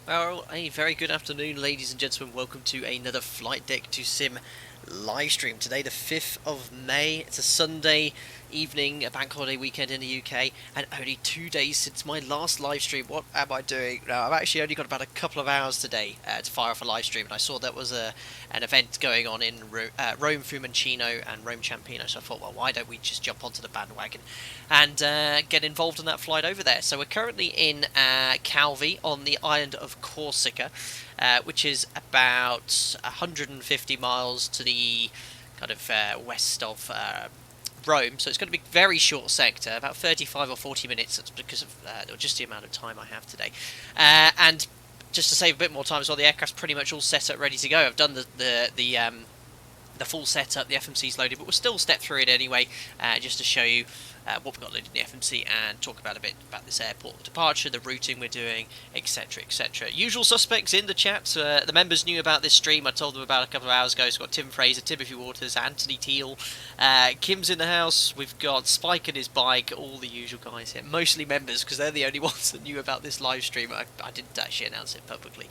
Well, a very good afternoon, ladies and gentlemen. Welcome to another Flight Deck to Sim live stream. Today, the 5th of May. It's a Sunday evening, a bank holiday weekend in the UK, and only 2 days since my last live stream. What am I doing? Now, I've actually only got about a couple of hours today to fire off a live stream, and I saw there was an event going on in Rome Fiumicino and Rome Ciampino, so I thought, well, why don't we just jump onto the bandwagon and get involved in that flight over there. So we're currently in Calvi on the island of Corsica, which is about 150 miles to the kind of west of Rome, so it's going to be a very short sector, about 35 or 40 minutes. That's because of just the amount of time I have today. And just to save a bit more time as well, the aircraft's pretty much all set up, ready to go. I've done the full setup, the FMC's loaded, but we'll still step through it anyway, just to show you what we've got loaded in the FMC and talk about a bit about this airport departure, the routing we're doing, etc, etc. Usual suspects in the chat. The members knew about this stream. I told them about a couple of hours ago. So we've got Tim Fraser, Timothy Waters, Anthony Teal, Kim's in the house. We've got Spike and his bike, all the usual guys here. Mostly members, because they're the only ones that knew about this live stream. I didn't actually announce it publicly.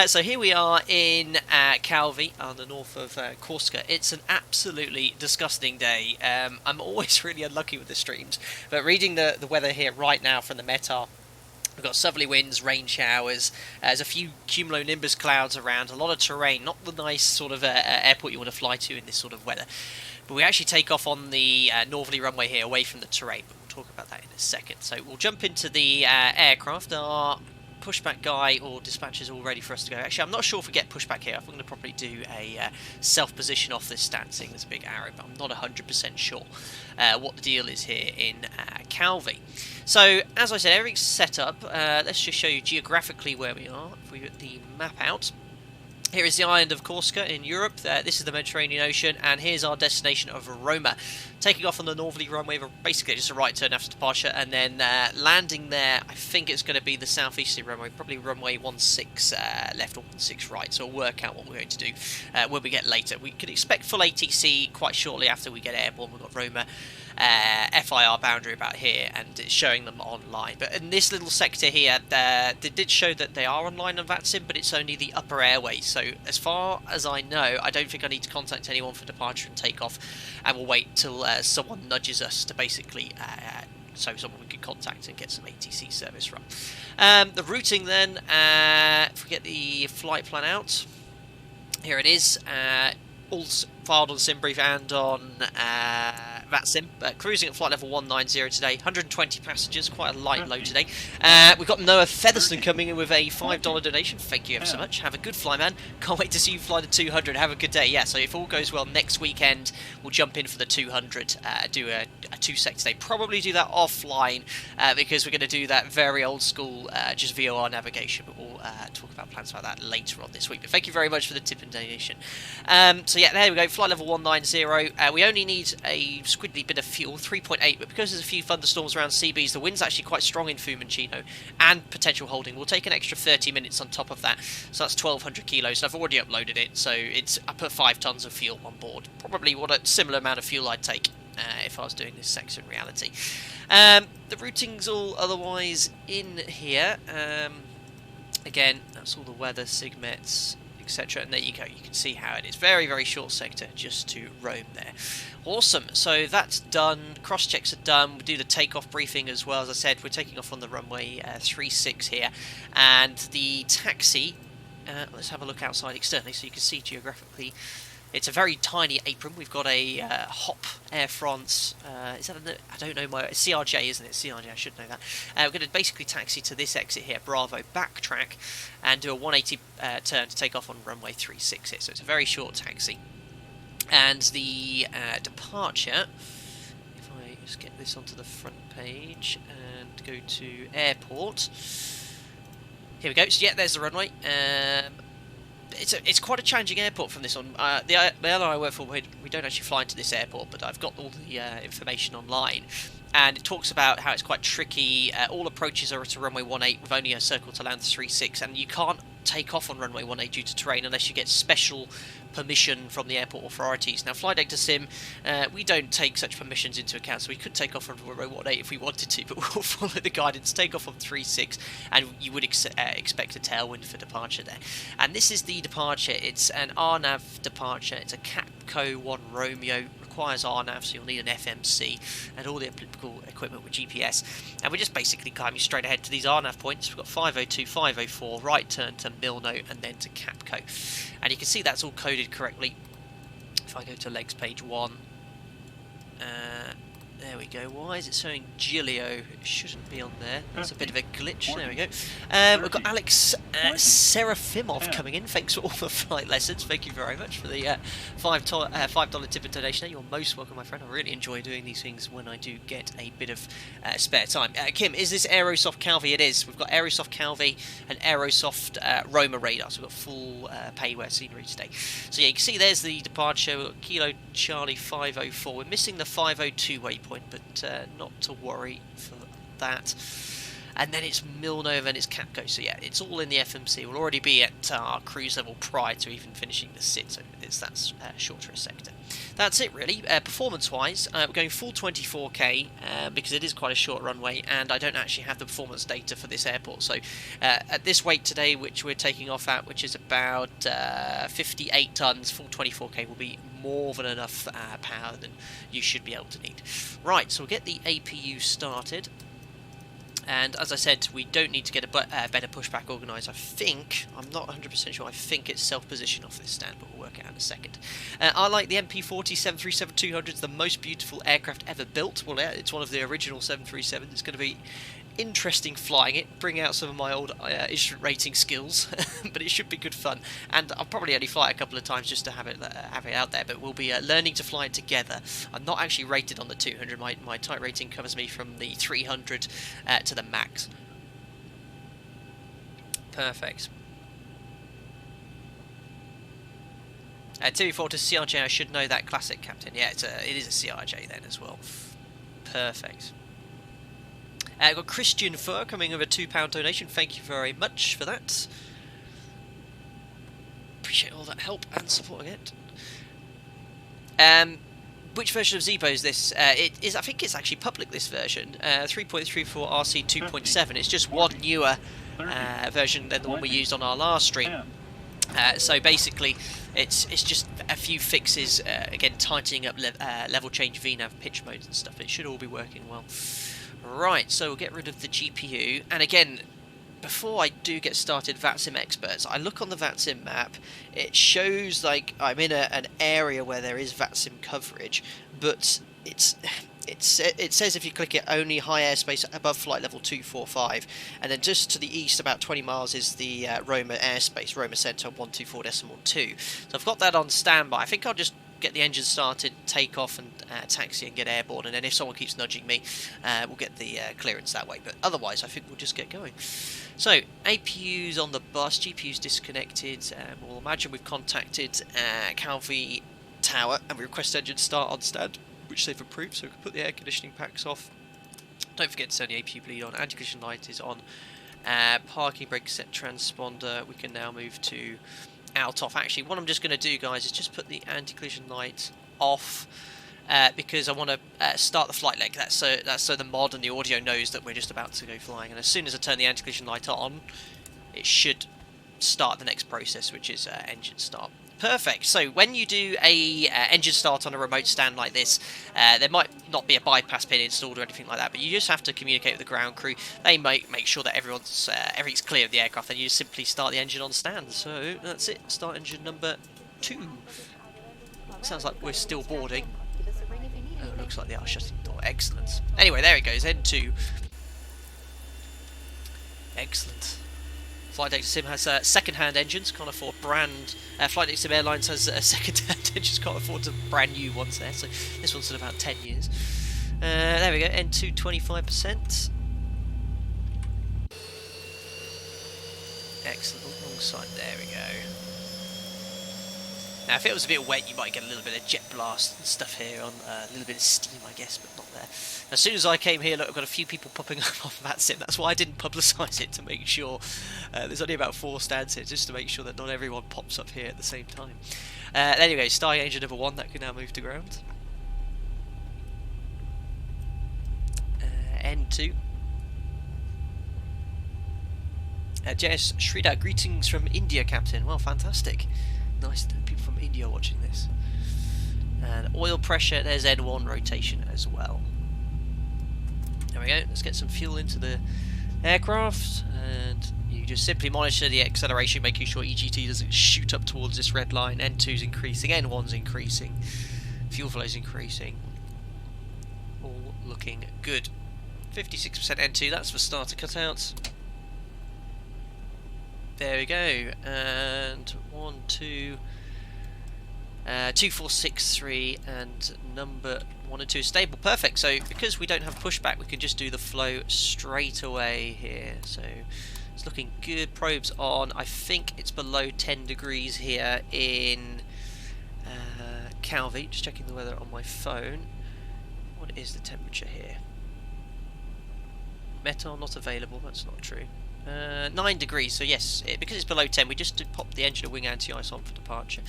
So here we are in Calvi on the north of Corsica. It's an absolutely disgusting day. I'm always really unlucky with the streams, but reading the weather here right now from the METAR, we've got southerly winds, rain showers, there's a few cumulonimbus clouds around, a lot of terrain, not the nice sort of airport you want to fly to in this sort of weather. But we actually take off on the northerly runway here, away from the terrain, but we'll talk about that in a second. So we'll jump into the aircraft. Our pushback guy or dispatcher is all ready for us to go. Actually, I'm not sure if we get pushback here. I'm going to probably do a self-position off this stand, seeing there's a big arrow, but I'm not 100% sure what the deal is here in Calvi. So, as I said, everything's set up. Let's just show you geographically where we are. If we get the map out, here is the island of Corsica in Europe. This is the Mediterranean Ocean, and here's our destination of Roma. Taking off on the northerly runway, basically just a right turn after departure, and then landing there. I think it's going to be the southeasterly runway, probably runway 16 left or 16 right. So we'll work out what we're going to do when we get later. We can expect full ATC quite shortly after we get airborne. We've got Roma FIR boundary about here, and it's showing them online. But in this little sector here, they did show that they are online on VATSIM, but it's only the upper airway. So as far as I know, I don't think I need to contact anyone for departure and takeoff, and we'll wait till someone nudges us to basically so someone we can contact and get some ATC service from. The routing then, if we get the flight plan out, here it is, all filed on SimBrief and on VATSIM. Cruising at flight level 190 today, 120 passengers, quite a light load today. We've got Noah Featherston coming in with a $5 donation. Thank you ever so much. Have a good fly, man. Can't wait to see you fly the 200. Have a good day. Yeah, so if all goes well, next weekend we'll jump in for the 200, do a 2-sector day. Probably do that offline because we're going to do that very old school, just VOR navigation. But we'll talk about plans about that later on this week. But thank you very much for the tip and donation. So yeah, there we go. Flight level 190. We only need a squiddly bit of fuel, 3.8, but because there's a few thunderstorms around CBs, the wind's actually quite strong in Fiumicino, and potential holding. We'll take an extra 30 minutes on top of that, so that's 1,200 kilos, and I've already uploaded it, so I put 5 tons of fuel on board. Probably what a similar amount of fuel I'd take if I was doing this sector in reality. The routing's all otherwise in here. Again, that's all the weather, SIGMETs, etc. And there you go, you can see how it is. Very, very short sector just to Rome there. Awesome, so that's done. Cross checks are done. We'll do the takeoff briefing as well. As I said, we're taking off on the runway 36 here. And the taxi, let's have a look outside externally so you can see geographically. It's a very tiny apron. We've got a Hop Air France. Is that I don't know it's CRJ, isn't it? CRJ, I should know that. We're going to basically taxi to this exit here, Bravo, backtrack, and do a 180 turn to take off on runway 36 here. So it's a very short taxi. And the departure, if I just get this onto the front page and go to airport. Here we go. So yeah, there's the runway. It's quite a challenging airport from this one. The airline I work for, we don't actually fly into this airport, but I've got all the information online, and it talks about how it's quite tricky. All approaches are to runway 18 with only a circle to land 36, and you can't take off on runway 18 due to terrain unless you get special permission from the airport authorities. Now, Flight Deck to Sim, we don't take such permissions into account, so we could take off on runway 18 if we wanted to, but we'll follow the guidance, take off on 36, and you would expect a tailwind for departure there. And this is the departure. It's an RNAV departure. It's a Capco 1 Romeo. Requires RNAV, so you'll need an FMC and all the applicable equipment with GPS. And we're just basically climbing straight ahead to these RNAV points. We've got 502, 504, right turn to Milno, and then to Capco. And you can see that's all coded correctly. If I go to legs page 1, there we go. Why is it showing Giglio? It shouldn't be on there. That's a bit of a glitch. There we go. We've got Alex Serafimov coming in. Thanks for all the flight lessons. Thank you very much for the $5 tip and donation. You're most welcome, my friend. I really enjoy doing these things when I do get a bit of spare time. Kim, is this Aerosoft Calvi? It is. We've got Aerosoft Calvi and Aerosoft Roma radar. So we've got full payware scenery today. So yeah, you can see there's the departure. We've got Kilo Charlie 504. We're missing the 502 waypoint, but not to worry for that. And then it's Milno, then it's Capco. So yeah, it's all in the FMC. We'll already be at our cruise level prior to even finishing the sit, so it's that shorter a sector. That's it really. Performance-wise, we're going full 24k because it is quite a short runway, and I don't actually have the performance data for this airport. So at this weight today, which we're taking off at, which is about 58 tons, full 24k will be more than enough power than you should be able to need. Right, so we'll get the APU started. And as I said, we don't need to get a better pushback organised. I think, I'm not 100% sure, I think it's self-position off this stand, but we'll work it out in a second. I like the MP40 737-200, it's the most beautiful aircraft ever built. Well, it's one of the original 737s. It's going to be interesting flying it, bring out some of my old instrument rating skills, but it should be good fun. And I'll probably only fly it a couple of times just to have it out there, but we'll be learning to fly it together. I'm not actually rated on the 200, my type rating covers me from the 300 to the max. Perfect. TV4 to CRJ, I should know that, classic captain. Yeah, it is a CRJ then as well. Perfect. Got Christian Fur coming with a £2 donation. Thank you very much for that. Appreciate all that help and support again. Which version of ZIBO is this? It is. I think it's actually public. This version, 3.34 RC 2.7. It's just one newer version than the one we used on our last stream. So basically, it's just a few fixes. Again, tightening up level change, VNAV, pitch modes and stuff. It should all be working well. Right, so we'll get rid of the GPU, and again, before I do get started, VATSIM experts, I look on the VATSIM map, it shows like I'm in an area where there is VATSIM coverage, but it says if you click it, only high airspace above flight level 245, and then just to the east, about 20 miles, is the Roma airspace, Roma Center 124.2. So I've got that on standby. I think I'll just get the engine started, take off and taxi and get airborne, and then if someone keeps nudging me, we'll get the clearance that way, but otherwise I think we'll just get going. So APU's on the bus, GPU's disconnected, we'll imagine we've contacted Calvi Tower and we request engine start on stand, which they've approved, so we can put the air conditioning packs off. Don't forget to turn the APU bleed on, anti-collision light is on, parking brake set transponder. We can now move to out off. Actually, what I'm just going to do, guys, is just put the anti-collision light off because I want to start the flight leg. That's so the mod and the audio knows that we're just about to go flying, and as soon as I turn the anti-collision light on, it should start the next process, which is engine start. Perfect. So when you do a engine start on a remote stand like this, there might not be a bypass pin installed or anything like that, but you just have to communicate with the ground crew. They might make sure that everything's clear of the aircraft, and you just simply start the engine on stand. So that's it. Start engine number 2. Sounds like we're still boarding. Oh, it looks like they are shutting the door. Excellent. Anyway, there it goes. N2. Excellent. Flight Deck Sim has second-hand engines, can't afford brand. Flight Deck Sim Airlines has second-hand engines, can't afford some brand new ones there. So this one's at about 10 years. There we go, N2 25%. Excellent, wrong side, there we go. If it was a bit wet, you might get a little bit of jet blast and stuff here, on a little bit of steam, I guess, but not there. As soon as I came here, look, I've got a few people popping up off VATSIM. That's why I didn't publicise it, to make sure. There's only about 4 stands here, just to make sure that not everyone pops up here at the same time. There you go, starting engine number 1, that can now move to ground. N2. Jess Shrida, greetings from India, Captain. Well, fantastic. Nice people from India watching this. And oil pressure, there's N1 rotation as well. There we go, let's get some fuel into the aircraft, and you just simply monitor the acceleration, making sure EGT doesn't shoot up towards this red line. N2's increasing, N1's increasing, fuel flow's increasing. All looking good. 56% N2, that's for starter cutouts. There we go, and 1, 2, 2463, and number 1 and 2 is stable. Perfect. So because we don't have pushback, we can just do the flow straight away here. So it's looking good. Probes on. I think it's below 10 degrees here in Calvi. Just checking the weather on my phone. What is the temperature here? Metal not available. That's not true. 9 degrees, so yes, because it's below 10, we just pop the engine and wing anti-ice on for departure.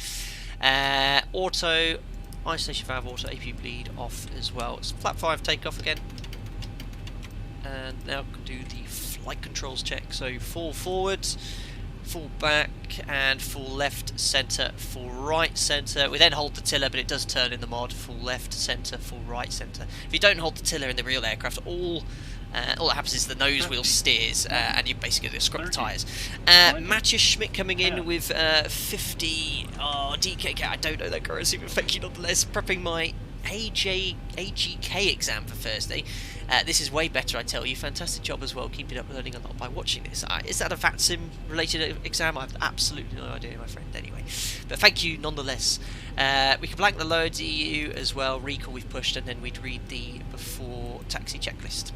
Auto, isolation valve auto, AP bleed off as well. It's flap 5 takeoff again. And now we can do the flight controls check. So full forward, full back, and full left, centre, full right, centre. We then hold the tiller, but it does turn in the mod. Full left, centre, full right, centre. If you don't hold the tiller in the real aircraft, all that happens is the nose wheel steers, and you basically just scrub the tyres. Matthias Schmidt coming in with 50 DKK. I don't know that currency, but thank you nonetheless. Prepping my AGK exam for Thursday. This is way better, I tell you. Fantastic job as well, keeping up learning a lot by watching this. Is that a VATSIM related exam? I have absolutely no idea, my friend, anyway. But thank you nonetheless. We can blank the loads EU as well. Recall we've pushed, and then we'd read the before taxi checklist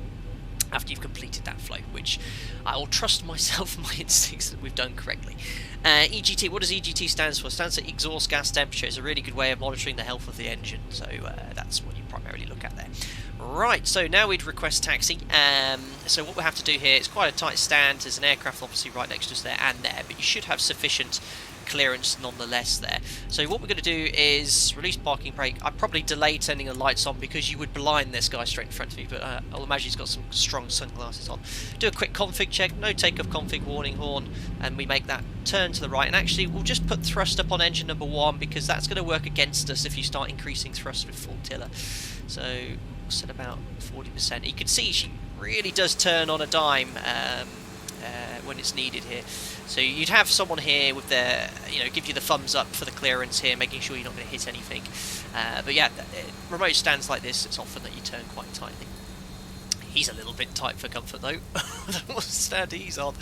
after you've completed that flow, which I will trust myself and my instincts that we've done correctly. EGT, what does EGT stand for? It stands for exhaust gas temperature. It's a really good way of monitoring the health of the engine, so that's what you primarily look at there. Right, so now we'd request taxi. So what we have to do here, it's quite a tight stand. There's an aircraft obviously right next to us there and there, but you should have sufficient clearance nonetheless there. So what we're going to do is release parking brake. I'd probably delay turning the lights on because you would blind this guy straight in front of you, but I'll imagine he's got some strong sunglasses on. Do a quick config check, no takeoff config warning horn, and we make that turn to the right. And actually we'll just put thrust up on engine number 1 because that's going to work against us if you start increasing thrust with full tiller. So we'll set about 40%. You can see she really does turn on a dime when it's needed here. So you'd have someone here with their, give you the thumbs up for the clearance here, making sure you're not going to hit anything. But yeah, remote stands like this, it's often that you turn quite tightly. He's a little bit tight for comfort though. I don't know what stand he's on.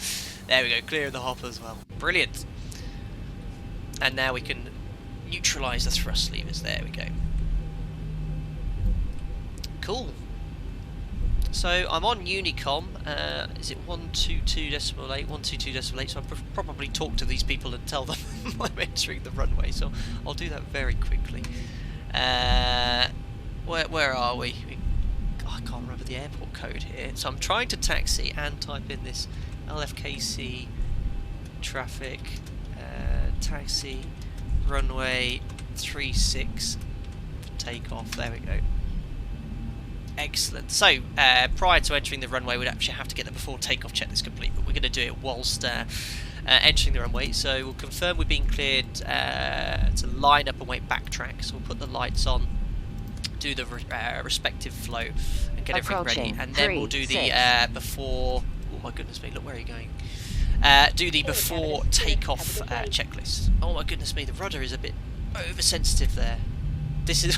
There we go, clear the hopper as well. Brilliant. And now we can neutralise the thrust levers. There we go. Cool. So I'm on Unicom, is it 122.8, 122.8, so I'll probably talk to these people and tell them I'm entering the runway, so I'll do that very quickly. Where are we? I can't remember the airport code here, so I'm trying to taxi and type in this LFKC traffic, taxi, runway 36, takeoff, there we go. Excellent. So, prior to entering the runway, we'd actually have to get the before takeoff checklist complete, but we're going to do it whilst entering the runway. So we'll confirm we've been cleared to line up and wait backtrack. So we'll put the lights on, do the respective flow, and get everything ready. And then we'll do the before... Oh my goodness me, look, where are you going? Do the before takeoff checklist. Oh my goodness me, the rudder is a bit oversensitive there. This is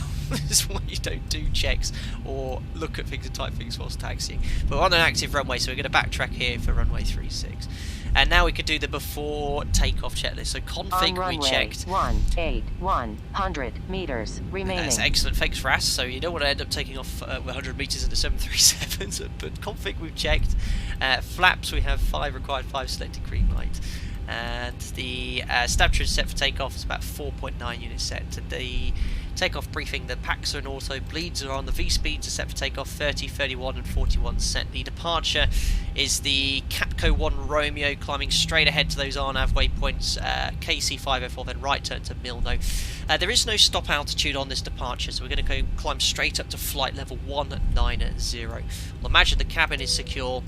why you don't do checks or look at things and type things whilst taxiing. But we're on an active runway, so we're going to backtrack here for runway 36. And now we could do the before takeoff checklist. So config we checked. 100 meters remaining. That's excellent. Thanks, Ras. So you don't want to end up taking off 100 meters in the 737s, but config we've checked. Flaps we have 5 required, 5 selected, green light. And the Stabtron set for takeoff is about 4.9 units set. And the takeoff briefing, the packs are in auto, bleeds are on, the V-speeds are set for takeoff 30, 31 and 41 set. The departure is the Capco 1 Romeo climbing straight ahead to those RNAV waypoints, KC504, then right turn to Milno. There is no stop altitude on this departure, so we're going to go climb straight up to flight level 190. Well, imagine the cabin is secure,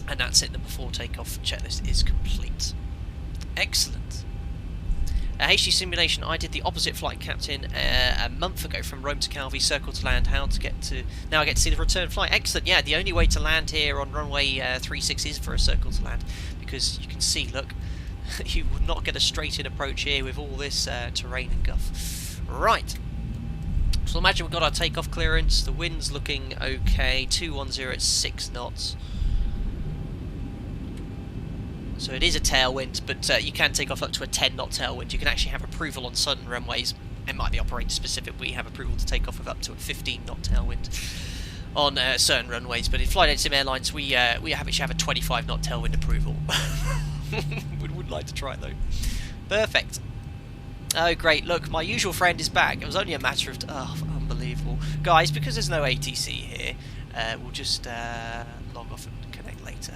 and that's it. The before takeoff checklist is complete. Excellent. HD simulation, I did the opposite flight captain a month ago from Rome to Calvi, circle to land, how to get to... Now I get to see the return flight. Excellent, yeah, the only way to land here on runway 36 is for a circle to land, because you can see, look, you would not get a straight-in approach here with all this terrain and guff. Right. So imagine we've got our takeoff clearance, the wind's looking okay, 210 at 6 knots. So it is a tailwind, but you can take off up to a 10 knot tailwind. You can actually have approval on certain runways. It might be operator specific, but we have approval to take off with up to a 15 knot tailwind on certain runways. But in Flight Sim Airlines, we actually have a 25 knot tailwind approval. would like to try it though. Perfect. Oh great, look, my usual friend is back. It was only a matter of... Oh, unbelievable. Guys, because there's no ATC here, we'll just log off and connect later.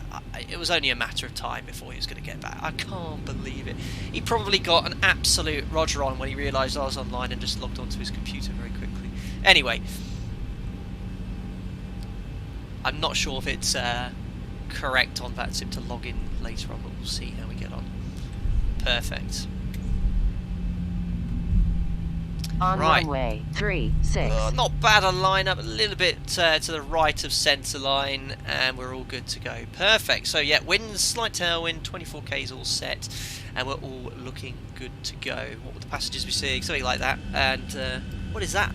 It was only a matter of time before he was going to get back. I can't believe it. He probably got an absolute Roger on when he realised I was online and just logged onto his computer very quickly. Anyway, I'm not sure if it's correct on VATSIM to log in later on, but we'll see how we get on. Perfect. On right. runway 36. Not bad a lineup, a little bit to the right of centre line, and we're all good to go. Perfect. So yeah, wind, slight tailwind, 24k is all set, and we're all looking good to go. What would the passengers be seeing? Something like that. And what is that?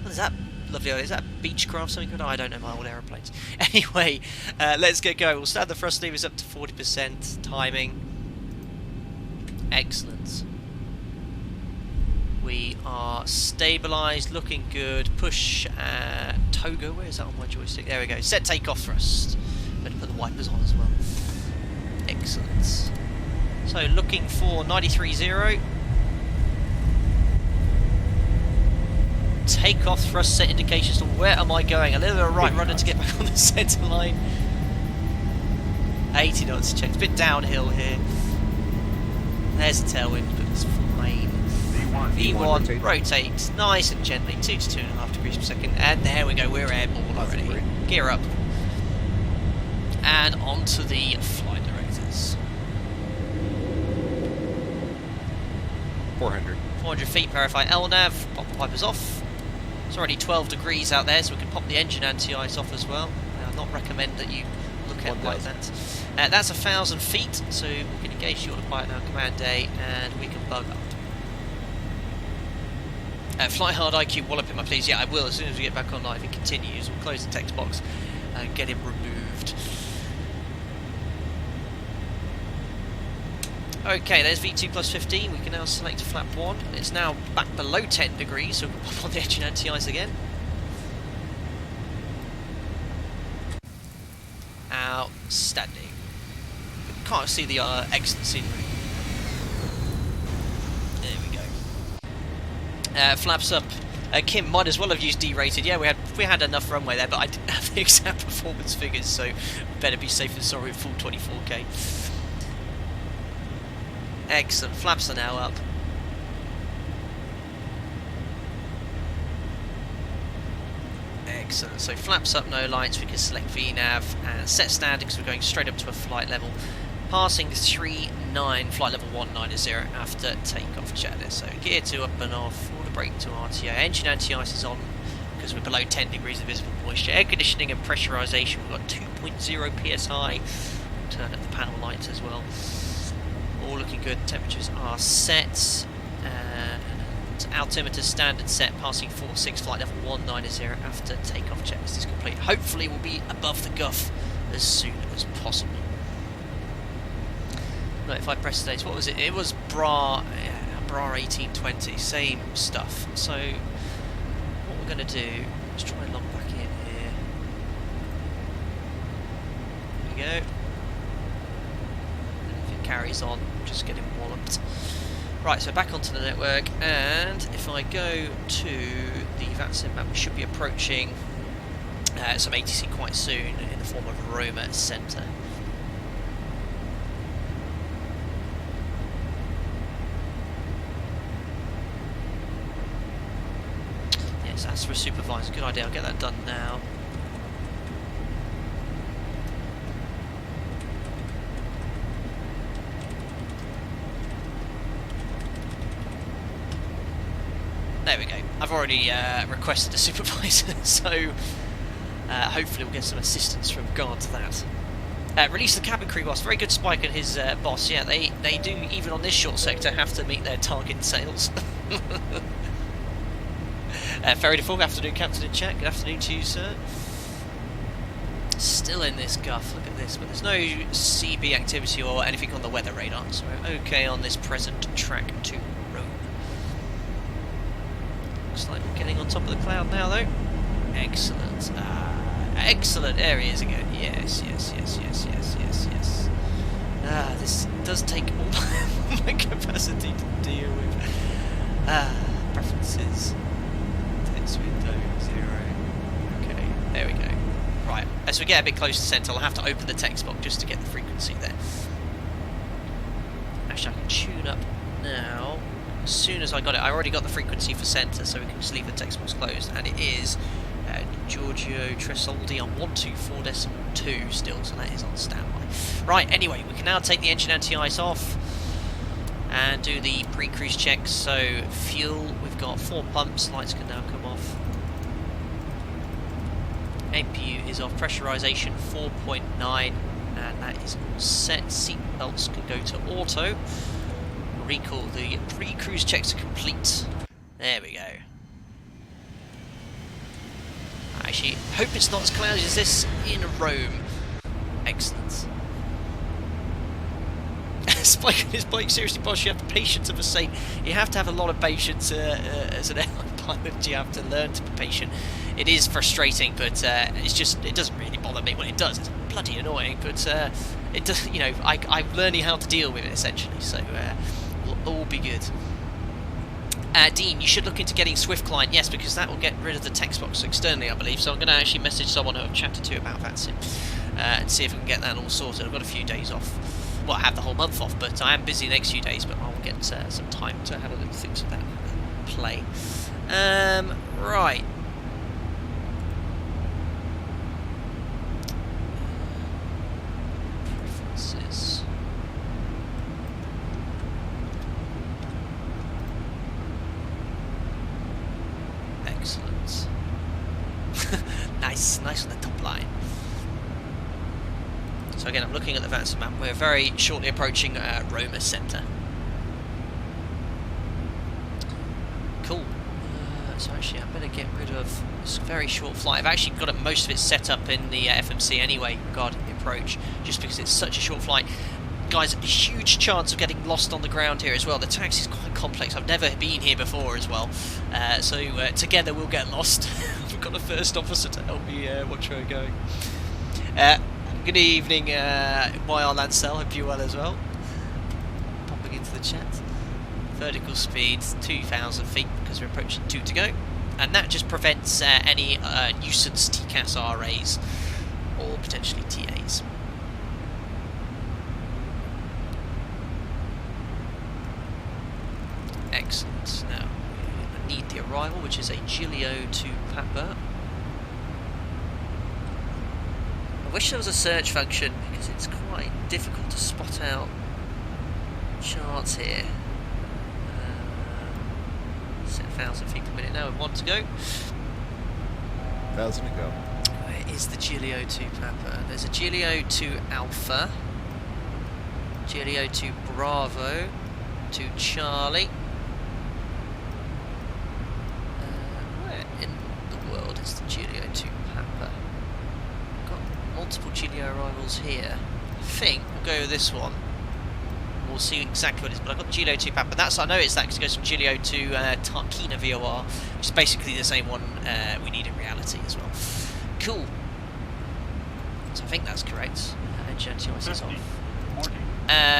What is that? Lovely. Is that a Beechcraft? Something good? I don't know my old aeroplanes. Anyway, let's get going. We'll stand the thrust levers up to 40%. Timing. Excellent. We are stabilised, looking good. Push Togo, where is that on my joystick? There we go. Set takeoff thrust. Better put the wipers on as well. Excellent. So looking for 93.0. Takeoff thrust set indications. Where am I going? A little bit of right rudder to get back on the centre line. 80 knots checked. A bit downhill here. There's the tailwind, but it's fine. V1, rotate nice and gently, 2 to 2.5 degrees per second, and there we go, we're airborne already. Gear up. And onto the flight directors. 400 feet, verify LNAV, pop the wipers off. It's already 12 degrees out there, so we can pop the engine anti-ice off as well. I'd not recommend that you look at it like that. That's 1,000 feet, so we can engage the autopilot now, command A, and we can bug up. Fly hard IQ wallop him, please. Yeah, I will as soon as we get back on live. It continues. We'll close the text box and get him removed. Okay, there's V2 plus 15. We can now select flap 1. It's now back below 10 degrees, so we can pop on the engine anti-ice again. Outstanding. Can't see the excellent scenery. There we go. Flaps up. Kim might as well have used D-rated. Yeah, we had enough runway there, but I didn't have the exact performance figures, so better be safe than sorry with full 24k. Excellent. Flaps are now up. Excellent. So flaps up, no lights. We can select VNAV and set standard because we're going straight up to a flight level. Passing 39, flight level 190 after takeoff checklist. So gear 2 up and off, water brake to RTO. Engine anti-ice is on because we're below 10 degrees of visible moisture. Air conditioning and pressurisation, we've got 2.0 psi. Turn up the panel lights as well. All looking good. Temperatures are set. Altimeter standard set, passing 46, flight level 190 after takeoff checklist is complete. Hopefully we'll be above the guff as soon as possible. No, if I press today's, what was it? It was Bra 1820, same stuff. So what we're going to do is try and log back in here. There we go. carries on, just getting walloped. Right, so back onto the network, and if I go to the VATSIM map, we should be approaching some ATC quite soon in the form of Roma Centre. Yes, that's for a supervisor. Good idea. I'll get that done now. There we go. I've already requested a supervisor, so hopefully we'll get some assistance from regard to that. Release the cabin crew boss. Very good Spike and his boss. Yeah, they do, even on this short sector, have to meet their target sales. Ferry default, afternoon, Captain in chat. Good afternoon to you, sir. Still in this guff, look at this, but there's no CB activity or anything on the weather radar, so we're okay on this present track to Rome. Looks like we're getting on top of the cloud now, though. Excellent. Excellent areas again. Yes, yes, yes, yes, yes, yes, yes. This does take all my capacity to deal with. Preferences. Text window 0. Okay, there we go. Right, as we get a bit closer to centre, I'll have to open the text box just to get the frequency there. Actually, I can tune up now. As soon as I got it, I already got the frequency for centre, so we can just leave the text box closed, and it is Giorgio Tresoldi on 124.2 still, so that is on standby. Right, anyway, we can now take the engine anti-ice off and do the pre-cruise checks. So fuel, we've got 4 pumps, lights can now come off. APU is off, pressurisation 4.9, and that is all set. Seat belts can go to auto. Recall, the pre-cruise checks are complete. There we go. I actually hope it's not as cloudy as this in Rome. Excellent. Spike on his bike, seriously, boss, you have the patience of a saint. You have to have a lot of patience as an airline pilot. You have to learn to be patient. It is frustrating, but it's just, it doesn't really bother me when it does. It's bloody annoying, but it does, you know, I'm learning how to deal with it essentially, so we'll all be good. Dean, you should look into getting Swift Client, yes, because that will get rid of the text box externally, I believe. So I'm going to actually message someone who I've chatted to about VATSIM and see if we can get that all sorted. I've got a few days off. Well, I have the whole month off, but I am busy the next few days, but I'll get some time to have a little fix of that play. Right. Preferences. Excellent. Nice on the top line. So again, I'm looking at the VATSIM map. We're very shortly approaching Roma Centre. Cool. So actually, I better get rid of this very short flight. I've actually got most of it set up in the FMC anyway regarding the approach, just because it's such a short flight. Guys, a huge chance of getting lost on the ground here as well. The taxi is quite complex. I've never been here before as well. So together we'll get lost. We've got a first officer to help me watch where we're going. Good evening, YR Lancel. Hope you're well as well. Popping into the chat. Vertical speed 2,000 feet because we're approaching 2 to go. And that just prevents any nuisance TCAS RAs or potentially TAs. Excellent. Now, we need the arrival, which is a Giglio to Papa. I wish there was a search function, because it's quite difficult to spot out charts here. Set 1,000 feet per minute now with 1 to go. 1,000 to go. Where is the Giglio to Papa? There's a Giglio to Alpha, Giglio to Bravo, to Charlie. Where in the world is the Giglio to Papa? Got multiple Giglio arrivals here. I think we'll go with this one. We'll see exactly what it is, but I've got the Giglio to Papa. That's, I know it's that because it goes from Giglio to Tarkina VOR, which is basically the same one we need in reality as well. Cool. So I think that's correct. Engine is off.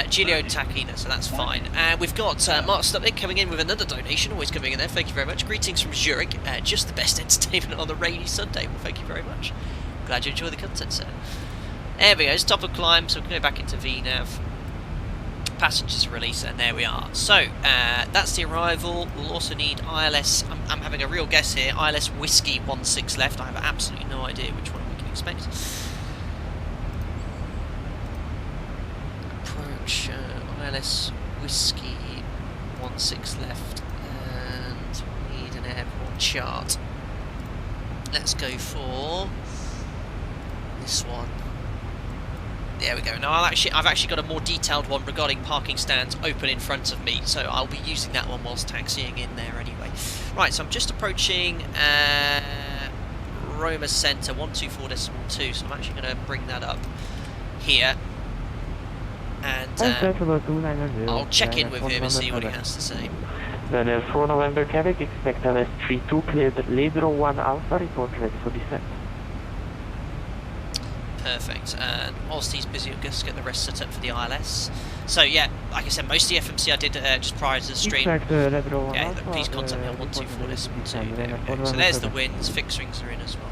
Giulio Takina, so that's fine. And we've got Mark Stupnik coming in with another donation, always coming in there, thank you very much. Greetings from Zurich, just the best entertainment on the rainy Sunday. Well, thank you very much. Glad you enjoy the content, sir. There we go, it's top of climb, so we can go back into VNav. Passengers release, and there we are. So, that's the arrival. We'll also need ILS, I'm having a real guess here, ILS Whiskey 16 left. I have absolutely no idea which one we can expect. Approach, ILS Whiskey 16 left, and we need an airport chart. Let's go for this one. There we go. Now I've actually got a more detailed one regarding parking stands open in front of me, so I'll be using that one whilst taxiing in there anyway. Right, so I'm just approaching Roma Centre 124.2, so I'm actually going to bring that up here, and I'll check in with him and see what he has to say. Then 4 November Quebec, expect LS32 cleared Ledro 1 Alpha, report ready for descent. Perfect, and whilst he's busy, I'll just get the rest set up for the ILS. So yeah, like I said, most of the FMC I did just prior to the stream. Yeah, please contact me on 124.2. There we go. So there's the winds, fixed rings are in as well.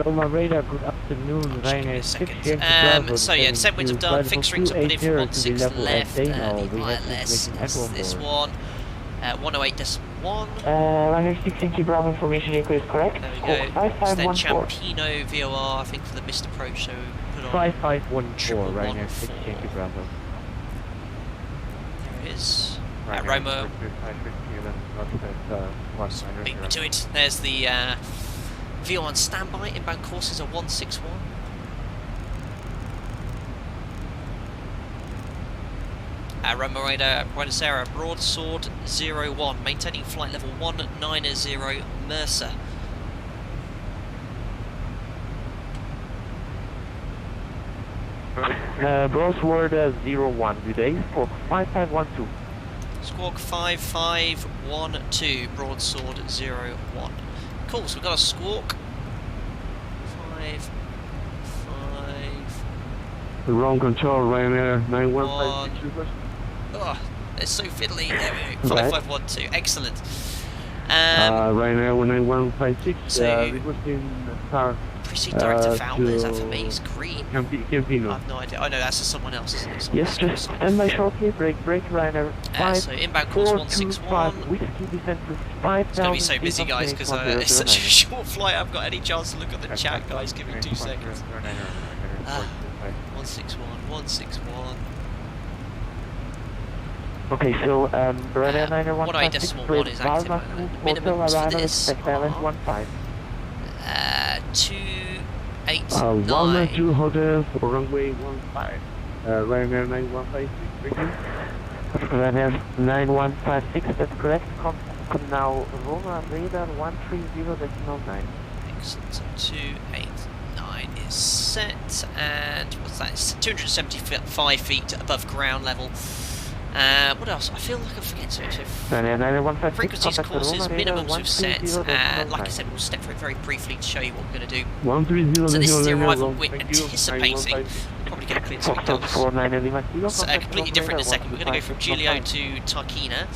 Roma radar, good afternoon, Ryanair 6. So yeah, descent winds have done, fixed rings are put in for 16 left, the ILS is this one, 108.1. Ryanair 6 Yankee Bravo information is correct. There we go. It's then Ciampino VOR, I think, for the missed approach, so put on 5514, Ryanair 6 Yankee Bravo. There it is. Roma. Beat me to it. There's the VOR on standby, inbound courses are 161. Roma radar, Buenos Aires, broadsword 01, maintaining flight level 190 Mercer. Broadsword 01, today, Squawk 5512. Squawk 5512, broadsword 01. Cool, so we've got a squawk 5. Wrong control, Ryanair 9156. Oh, it's so fiddly. There we go. 5512. Excellent. Ryanair 9156. So, requesting car. Precinct Director Falmouth, is that for me? It's green. Campino. I have no idea. Oh no, that's for someone else, isn't it? Yes, just stand by shortly. Break, Ryanair. So inbound course 161. Whiskey descent to 5,000. It's going to be so busy, guys, because it's such a short flight. I haven't got any chance to look at the chat, guys. Give me 2 seconds. 161. Okay, so Ryanair 9156 108.1 is active. Minimums for this are 289. 112 hotel for runway 15. Ryanair 9156. Ryanair 9156, that's correct. Come now, Roma radar 130.9. Excellent. So 289 is set, and what's that? It's 275 feet above ground level. What else? I feel like I'm forgetting to. Frequencies, courses, minimums we've set. Like I said, we'll step through it very briefly to show you what we're going to do. So this is the arrival we're anticipating. We'll probably get a clear to McDonald's. It's completely different in a second. We're going to go from Giulio to Tarkina.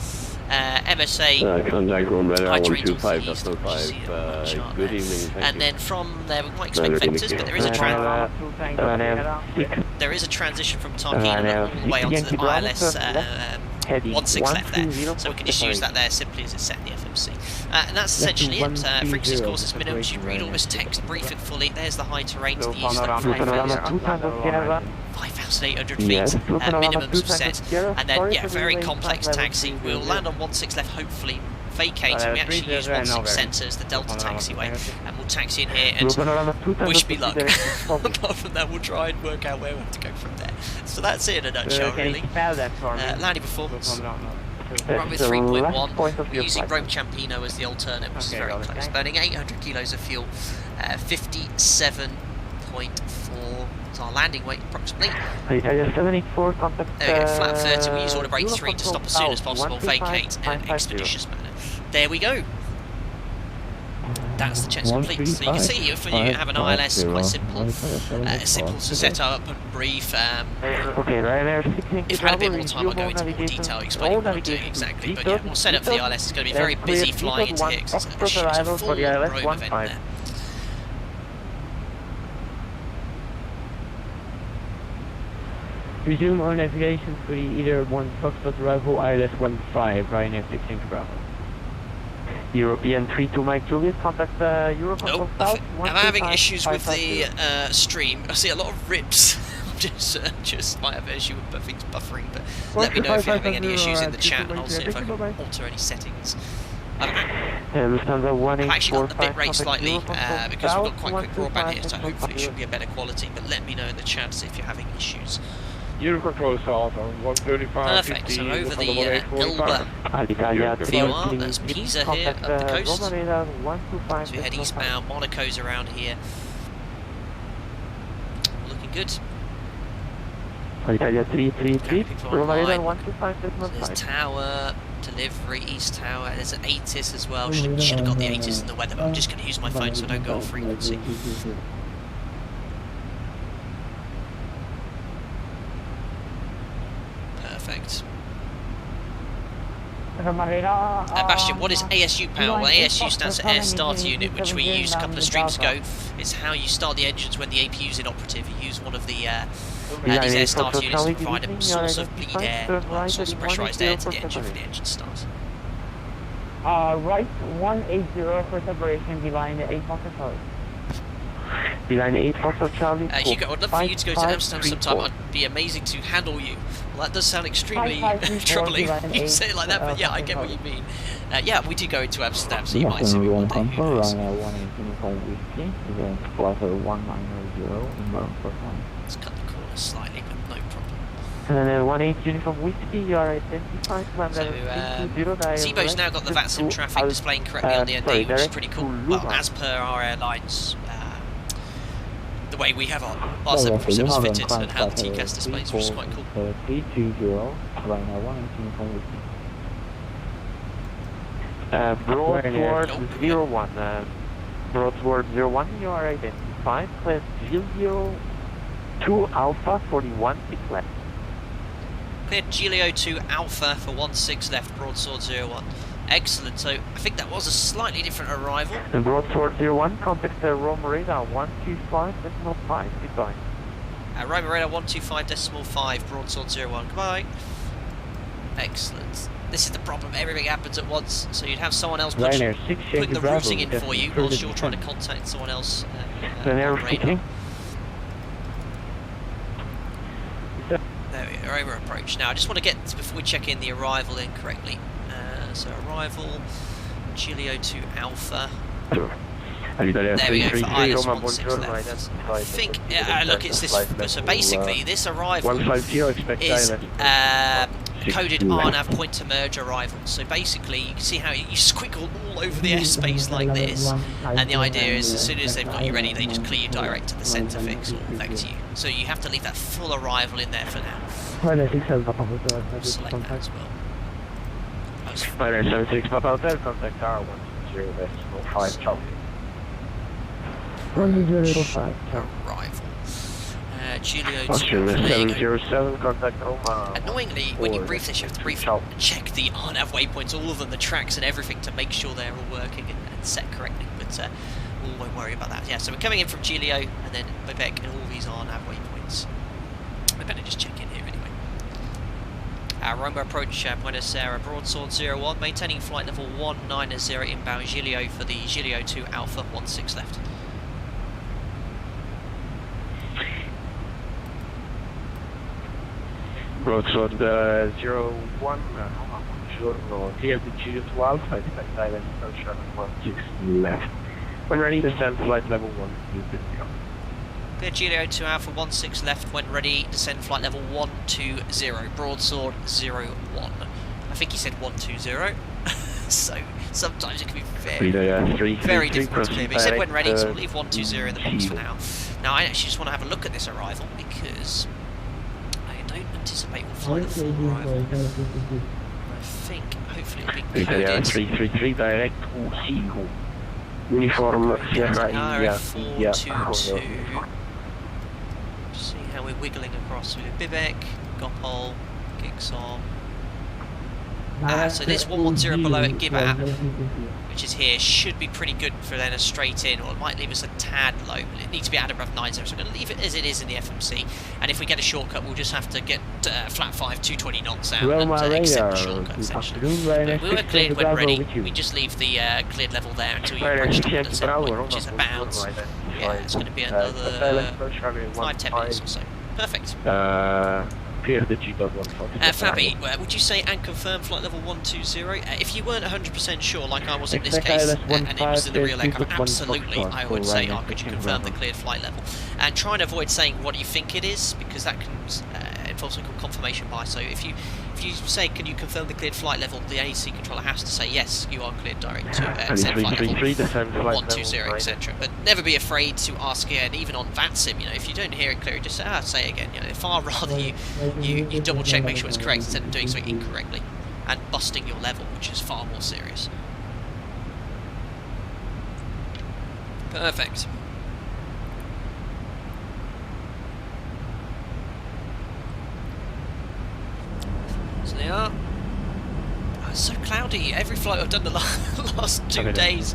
MSA, contact room radar high terrain to 125.5. Good evening. And then from there, we might expect vectors, but there is a transition from Tarkina all the way onto the ILS 16 left there, so we can just use that there simply as it's set in the FMC. And that's essentially it. Frequencies, courses, minimums. You read all this text, brief it fully. There's the high terrain to the east, 5,800 feet, minimums we've set. And then, yeah, very complex taxi. We'll land on 16 left, hopefully vacate, and we actually use 16 centre as the Delta taxiway, and we'll taxi in here and wish me luck. Apart from that, we'll try and work out where we have to go from there. So that's it in a nutshell, really. Landing performance. Runway 3.1, we're using Rome Ciampino as the alternate, which is very close. Burning 800 kilos of fuel, 57.4 is our landing weight approximately. There we go, flat 30, we use order brake 3 to stop as soon as possible, vacate in an expeditious manner. There we go. that's the checks complete. So you can see if you have an ILS, it's quite simple. Simple to set up and brief. Okay, Ryanair 16 If I had a bit more time, I'll go into more detail explaining what I'm doing exactly. But yeah, we'll set up for the ILS. It's going to be very busy flying into here because it's a full Rome event there. Resume on navigation for either 1 Foxtrot arrival, ILS 15, Ryanair 16 Bravo. European 32 Mike Julius, contact Europe. Nope, I'm having issues with the stream. I see a lot of rips. just might have an issue with things buffering, but let me know if you're having any issues in the chat and I'll see if I can alter any settings. I don't know. I've actually got the bit rate slightly because we've got quite quick broadband here, so hopefully it should be a better quality, but let me know in the chat if you're having issues. Eurocontrol south on 135. Perfect, so over the Elba VOR, there's Pisa here up the coast. So we head eastbound, Monaco's around here. Looking good. Italia 333, There's Tower, delivery, East Tower, there's an ATIS as well. Should have got the ATIS in the weather, but I'm just going to use my phone so I don't go off frequency. Perfect. Bastian, what is ASU power? Well, ASU stands for Air Starter Unit, which we used a couple of streams ago. It's how you start the engines when the APU is inoperative. You use one of the these Air Starter units to provide a source of bleed air, or source of pressurised air to the engine for the engine start. Right 180 for separation, beeline 8 Foxtrot Charlie. Beeline 8 Foxtrot Charlie. Hugo, I'd love for you to go to Amsterdam sometime. It'd be amazing to handle you. Well, that does sound extremely troubling when you say it like that, but yeah, I get what you mean. Yeah, we do go into Amsterdam, so you might see me one day. Who knows? Let's cut the corner slightly, but no problem. And then 18 Uniform Whiskey, you are identified. So, ZIBO's now got the VATSIM traffic displaying correctly on the ND, which is pretty cool. Well, as per our airlines, the way we have our 747s fitted and how the TCAS displays, which is quite cool. 320, Ryanair 118 from Whiskey. Broadsword 01. Broadsword 01, you are identified. Class Giulio 2 Alpha 41 6 left. Cleared Giulio 2 Alpha for 16 left, Broadsword 01. Excellent, so I think that was a slightly different arrival. And Broadsword 01, contact Rome radar 125.5, goodbye. Rome radar 125.5, Broadsword 01, goodbye. Excellent. This is the problem, everything happens at once, so you'd have someone else putting the routing in for you whilst you're trying to contact someone else. There we go, over approach. Now I just want to get, before we check in the arrival in correctly. So arrival, Giulio 2 Alpha. There we go for ILS 16 left. I think, look, it's this, so basically this arrival is coded RNAV point to merge arrival. So basically you can see how you squiggle all over the airspace like this, and the idea is as soon as they've got you ready they just clear you direct to the centre fix or vector you. So you have to leave that full arrival in there for now. Select that as well. Spider 76 Papa Hotel, contact Tower 105 Charlie. 105 Arrival. Giulio 2 707, contact Roma. Annoyingly, when you brief this, you have to brief and check the RNAV waypoints, all of them, the tracks and everything, to make sure they're all working and set correctly, but we won't worry about that. Yeah, so we're coming in from Giulio, and then Bebek and all these RNAV waypoints. We better just check in here anyway. Roma approach Buenos Aires, Broadsword 01, maintaining flight level 190 inbound Giulio for the Giulio 2 Alpha 16 left. Broadsword 01, here the Giulio 2 Alpha, expect island approach 16 left. When ready, descend flight level 1. Clear Giulio 2 Alpha 16 left, when ready, descend flight level 120, Broadsword 01. I think he said 120, so sometimes it can be very difficult to clear, but he said when ready, so we'll leave 120 in the box for now. Now I actually just want to have a look at this arrival, because I don't anticipate we'll fly the full arrival. I think, hopefully it'll be coded. 333 direct to Sigo. Uniform Sierra India. RF422. See how we're wiggling across. We do Bivec, Gopol, Gigsaw. So this 110 below at Gibat, which is here, should be pretty good for then a straight in, or it might leave us a tad low, but it needs to be at above 90, so I'm going to leave it as it is in the FMC, and if we get a shortcut we'll just have to get flat 5, 220 knots out and accept the shortcut essentially. But we were cleared when ready, we just leave the cleared level there until you approach the point, which is about, yeah, it's going to be another 5-10 minutes or so. Perfect. Clear the G.1. Fabi, would you say and confirm flight level 120? If you weren't 100% sure, like I was in this case, and it was in the real aircraft, absolutely, I would say, could you confirm the cleared flight level? And try and avoid saying what you think it is, because that can involve something called confirmation bias. So if you say, can you confirm the cleared flight level, the AEC controller has to say, yes, you are cleared direct to send flight level 120, etc. But never be afraid to ask here, and even on VATSIM, you know, if you don't hear it clearly, just say, say it again. You know, far rather you double check, make sure it's correct, instead of doing something incorrectly and busting your level, which is far more serious. Perfect. So they are. Oh, it's so cloudy. Every flight I've done the last 2 days,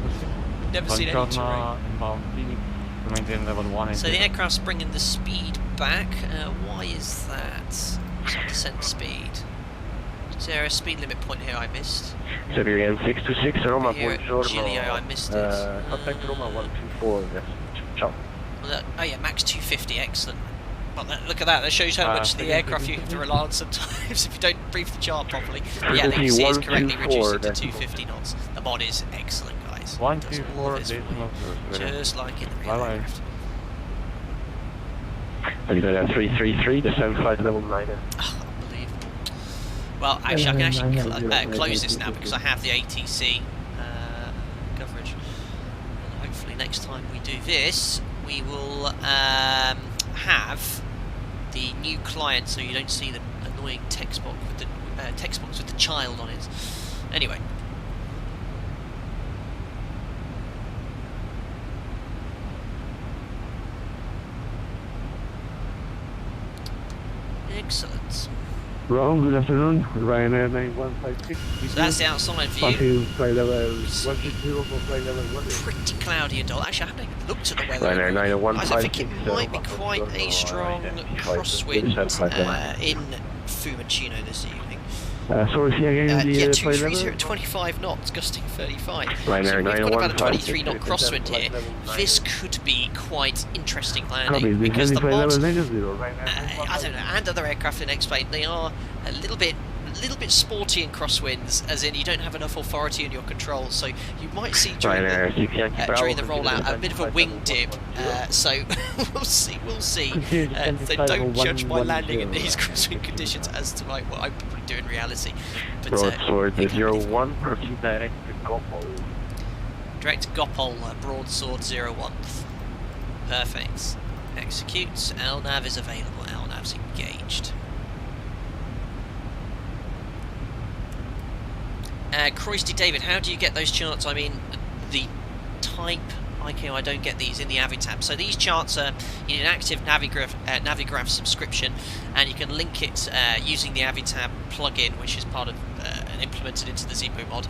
never seen any terrain. So the aircraft's bringing the speed back. Why is that? It's descent speed. Is there a speed limit point here I missed? Siberian 626 Roma, buongiorno. Giulio, I missed it. Contact Roma 124, yes. Ciao. Well, oh yeah, max 250, excellent. Well, look at that, that shows how much the aircraft you have to rely on sometimes if you don't brief the chart properly. But yeah, the EC is correctly reduced it to 250 knots. The mod is excellent, guys. 124, just like in the real aircraft. And you got a 333, descend flight level 9. Oh, unbelievable. Well, actually, I can actually close this now because I have the ATC coverage. And hopefully next time we do this, we will have the new client, so you don't see the annoying text box with the child on it. Anyway. Excellent. Wrong, good afternoon. Ryanair 9156. So that's the outside view. Flight level 160 for flight level 1. Pretty cloudy and dull. Actually, I haven't even looked at the weather. Ryanair 9156. I think it might be quite a strong crosswind in Fiumicino this evening. Sorry, see again the yeah, flight level? 230 at 25 knots, gusting 35. Ryanair So we've got about a 23 knot 9156. crosswind here. This could be quite interesting landing because the mod, I don't know, and other aircraft in X-Plane, they are a little bit sporty in crosswinds, as in you don't have enough authority in your controls, so you might see during the rollout a bit of a wing dip, so we'll see. So don't judge my landing in these crosswind conditions as to like what I probably do in reality. But broadsword 01, proceed direct to Gopol. Direct to Gopol, broadsword 01. Perfect. Execute. LNAV is available. LNAV's engaged. Croisty David, how do you get those charts? I mean, the type ICAO, I don't get these in the Avitab. So these charts are in an active Navigraph subscription, and you can link it using the Avitab plugin, which is part of and implemented into the ZIBO mod,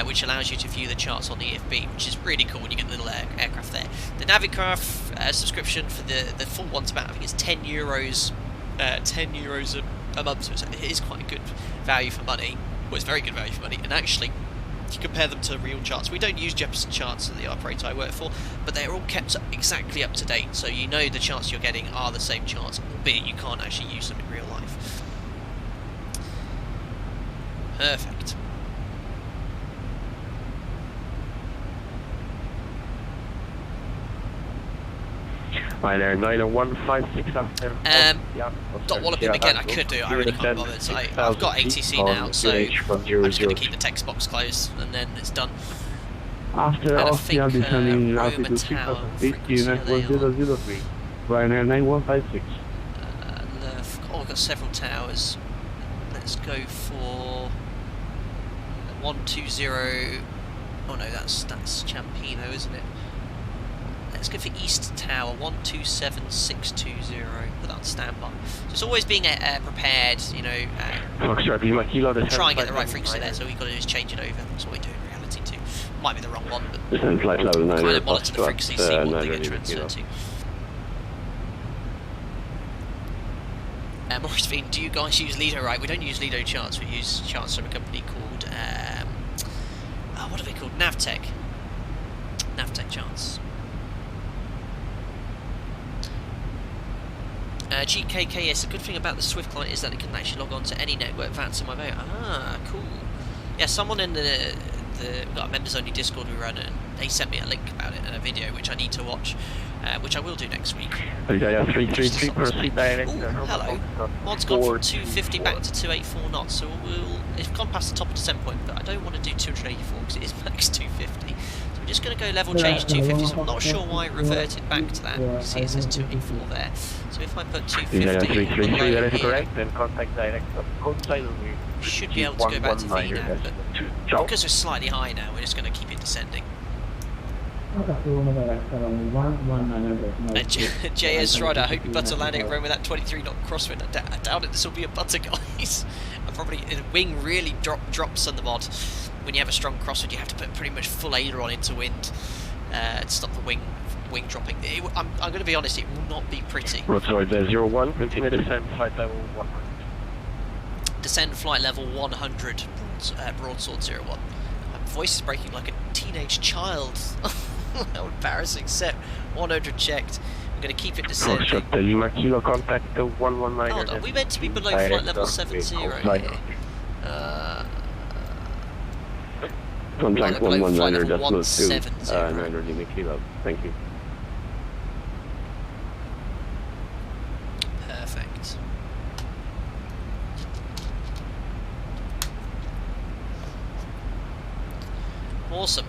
which allows you to view the charts on the EFB, which is really cool when you get the little aircraft there. The Navigraph subscription for the full one's about, I think it's €10, €10 a month, so it is quite a good value for money. Well, it's very good value for money, and actually, you compare them to real charts. We don't use Jefferson charts at the operator I work for, but they're all kept exactly up to date, so you know the charts you're getting are the same charts, albeit you can't actually use them in real life. Perfect. Ryanair 9156 after. Dot wallop him again, I could do it, I really can't bother. So I've got ATC now, so I'm just going to keep the text box closed, and then it's done. After Austria descending altitude 6015 at 1003. Ryanair 9156. Oh, we've got several towers. Let's go for 120 Oh no, that's Ciampino, isn't it? Let's go for East Tower, 127620. Put that on standby. So it's always being prepared, you know, Foxtrot Lima Kilo, try and get the right frequency there, so all we've got to do is change it over. That's what we do in reality too. Might be the wrong one, but descend flight level 9, kind of monitor the frequency, see what they get 9 transferred to. Maurice Fiend, do you guys use Lido? Right, we don't use Lido charts, we use charts from a company called, what are they called? Navtech. Navtech charts. GKKS, the good thing about the Swift client is that it can actually log on to any network VATSIM I've out. Ah, cool. Yeah, someone in we've got a members only Discord we run, and they sent me a link about it and a video which I need to watch, which I will do next week. 333, proceed direct. Ooh, hello. Mod's gone from 250 back to 284 knots, so it's gone past the top of descent point, but I don't want to do 284 because it is max 250. So we're just going to go level change 250, so I'm not sure why it reverted back to that. You can see it says 284 there. So if I put 250 333, that is here, correct, then contact direct. we should be able to go back to V now, but because we're slightly high now, we're just going to keep it descending. JS Strider, I hope you butter landing at Rome with that 23 knot crosswind. I doubt it, this will be a butter, guys. The wing really drops on the mod. When you have a strong crosswind, you have to put pretty much full aileron into wind to stop the wing dropping. I'm going to be honest, it will not be pretty. Roadside 01, continue descent, flight level 100. Descend flight level 100, broadsword 01. My voice is breaking like a teenage child. How embarrassing. Set 100 checked. I'm going to keep it descending. Foxtrot Lima Kilo, contact the 119. Hold on, we meant to be below flight level 70 here. Contact below flight 119, level that's close to 170. 900 Lima Kilo. Thank you. Perfect. Awesome.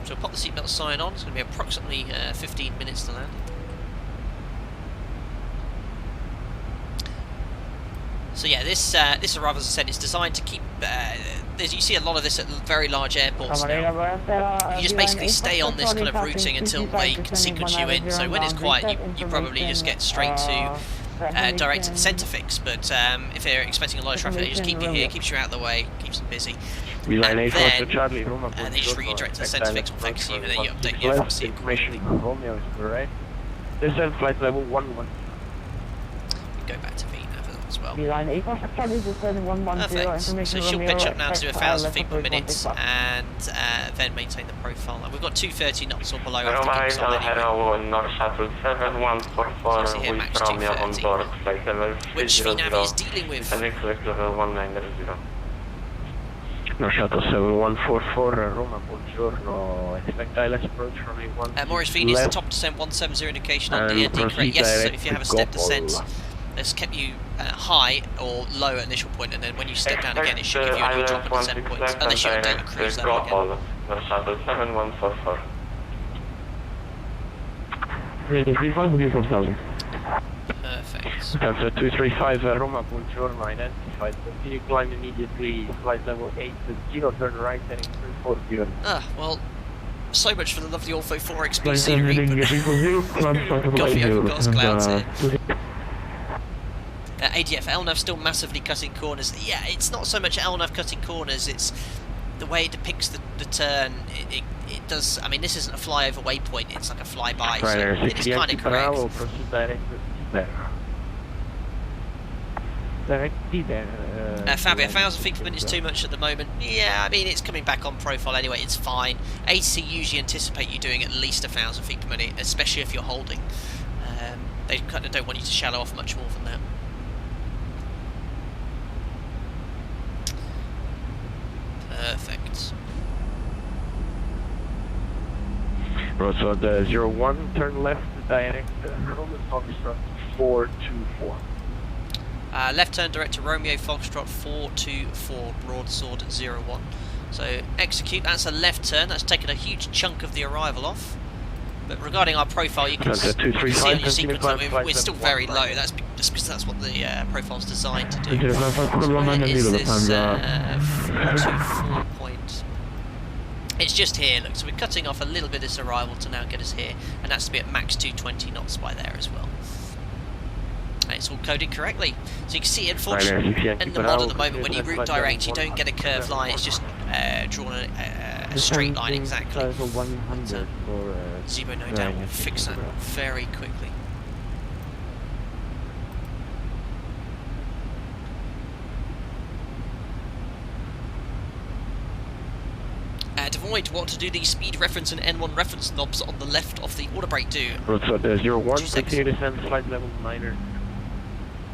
So we'll pop the seatbelt sign on. It's going to be approximately 15 minutes to land. So yeah, this arrival, as I said, is designed to keep. You see a lot of this at very large airports now. You just basically stay on this kind of routing until they can sequence you in. So when it's quiet, you probably just get straight to direct to the centre fix. But if they're expecting a lot of traffic, they just keep you here, keeps you out of the way, keeps them busy. And then they just route you direct to the centre fix, will fix you, and then you update your FRC. Information Romeo is correct. Descent flight level 11. You can go back to V as well. Perfect. So she'll pitch up now to 1,000 feet per minute and then maintain the profile. We've got 230 knots or below after kicks on anyway. So here max 230. Which VNAV is dealing with. No, Shuttle 7144, Roma, buongiorno. Expect ILS approach from a 1. Maurice Fiend is the top descent 170 indication on the ND crate. Yes, so if you have a step descent, it's kept you high or low at initial point, and then when you step down again, it should give you a new drop at descent point, unless you update your cruise level again. Shuttle 7144. Perfect. Delta 235, Roma, buongiorno, identified. Continue climb immediately, flight level 80, turn right, heading 340. Well, so much for the lovely Ortho 4XP scenery, but Coffee overcast clouds here. ADF, LNAV still massively cutting corners. Yeah, it's not so much LNAV cutting corners, it's the way it depicts the turn. It does, I mean, this isn't a flyover waypoint, it's like a flyby, so it is kind of correct. Fabio, 1,000 feet per minute is too much at the moment. Yeah, I mean, it's coming back on profile anyway, it's fine. ATC usually anticipate you doing at least 1,000 feet per minute, especially if you're holding. They kind of don't want you to shallow off much more than that. Perfect. Roadside 01, turn left, direct, Roman Foxtrot 424. Left turn direct to Romeo Foxtrot 424, broadsword 01. So execute, that's a left turn, that's taken a huge chunk of the arrival off. But regarding our profile, you can see on your sequence that we're still very low, that's because that's what the profile's designed to do. Where is this 424 point? It's just here, look, so we're cutting off a little bit of this arrival to now get us here, and that's to be at max 220 knots by there as well. And it's all coded correctly. So you can see, unfortunately, in the mod at the moment, when you route direct, you don't get a curved line, it's just drawn a straight line exactly. Level 100 for ZIBO no doubt will fix that very quickly. To avoid what to do the speed reference and N1 reference knobs on the left of the auto brake do. Broadsword 01, continue to descend flight level 9er.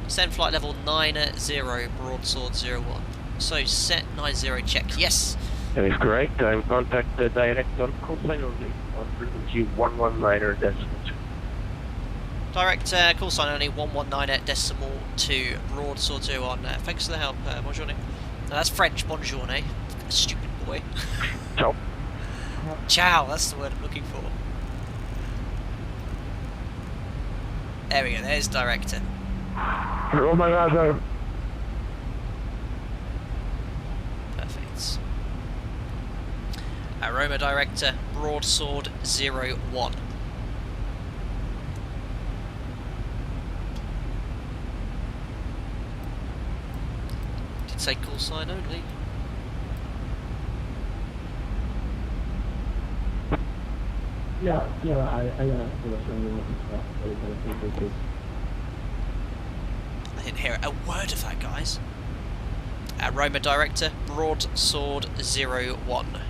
Send flight level 90, broadsword 01. So set 90 check, yes. That is correct. I will contact the direct on call sign only on frequency 119er decimal 2. Direct call sign only 119 decimal 2, broadsword 01. Thanks for the help, bonjour. No, that's French, bonjour, stupid boy. Ciao. Ciao, that's the word I'm looking for. There we go, there's director. Oh my god, Perfect. Aroma director, broadsword 01. Did say call sign only. Yeah, I didn't hear a word of that, guys. Roma director, broadsword 01.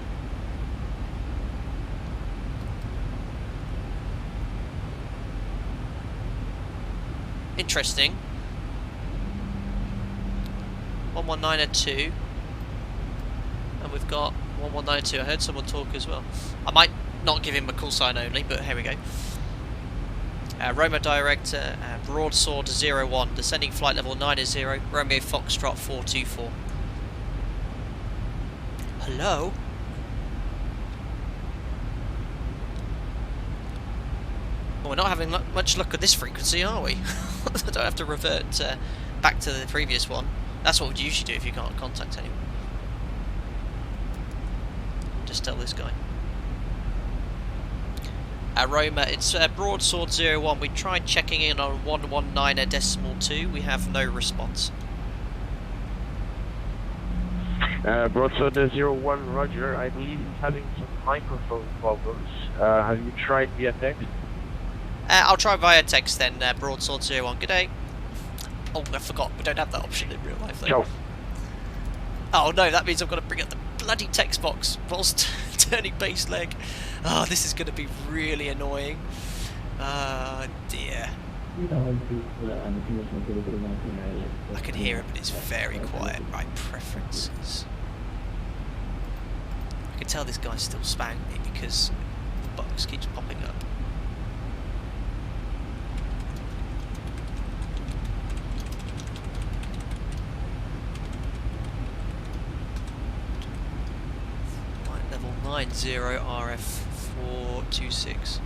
Interesting. 11902. And we've got 1192. I heard someone talk as well. I might not give him a call sign only, but here we go. Roma director, broadsword 01, descending flight level 90, Romeo Foxtrot 424. Hello? Well, we're not having much luck with this frequency, are we? I don't have to revert back to the previous one. That's what we'd usually do if you can't contact anyone. Just tell this guy. Roma, it's broadsword 01. We tried checking in on 119 decimal 2. We have no response. Broadsword 01, Roger. I believe he's having some microphone problems. Have you tried via text? I'll try via text then, broadsword 01. Good day. Oh, I forgot. We don't have that option in real life though. Ciao. Oh no, that means I've got to bring up the bloody text box whilst turning base leg. Oh, this is going to be really annoying. Dear. I can hear it, but it's very quiet. Right, preferences. I can tell this guy's still spamming me because the box keeps popping up. Right, level 90 RF426.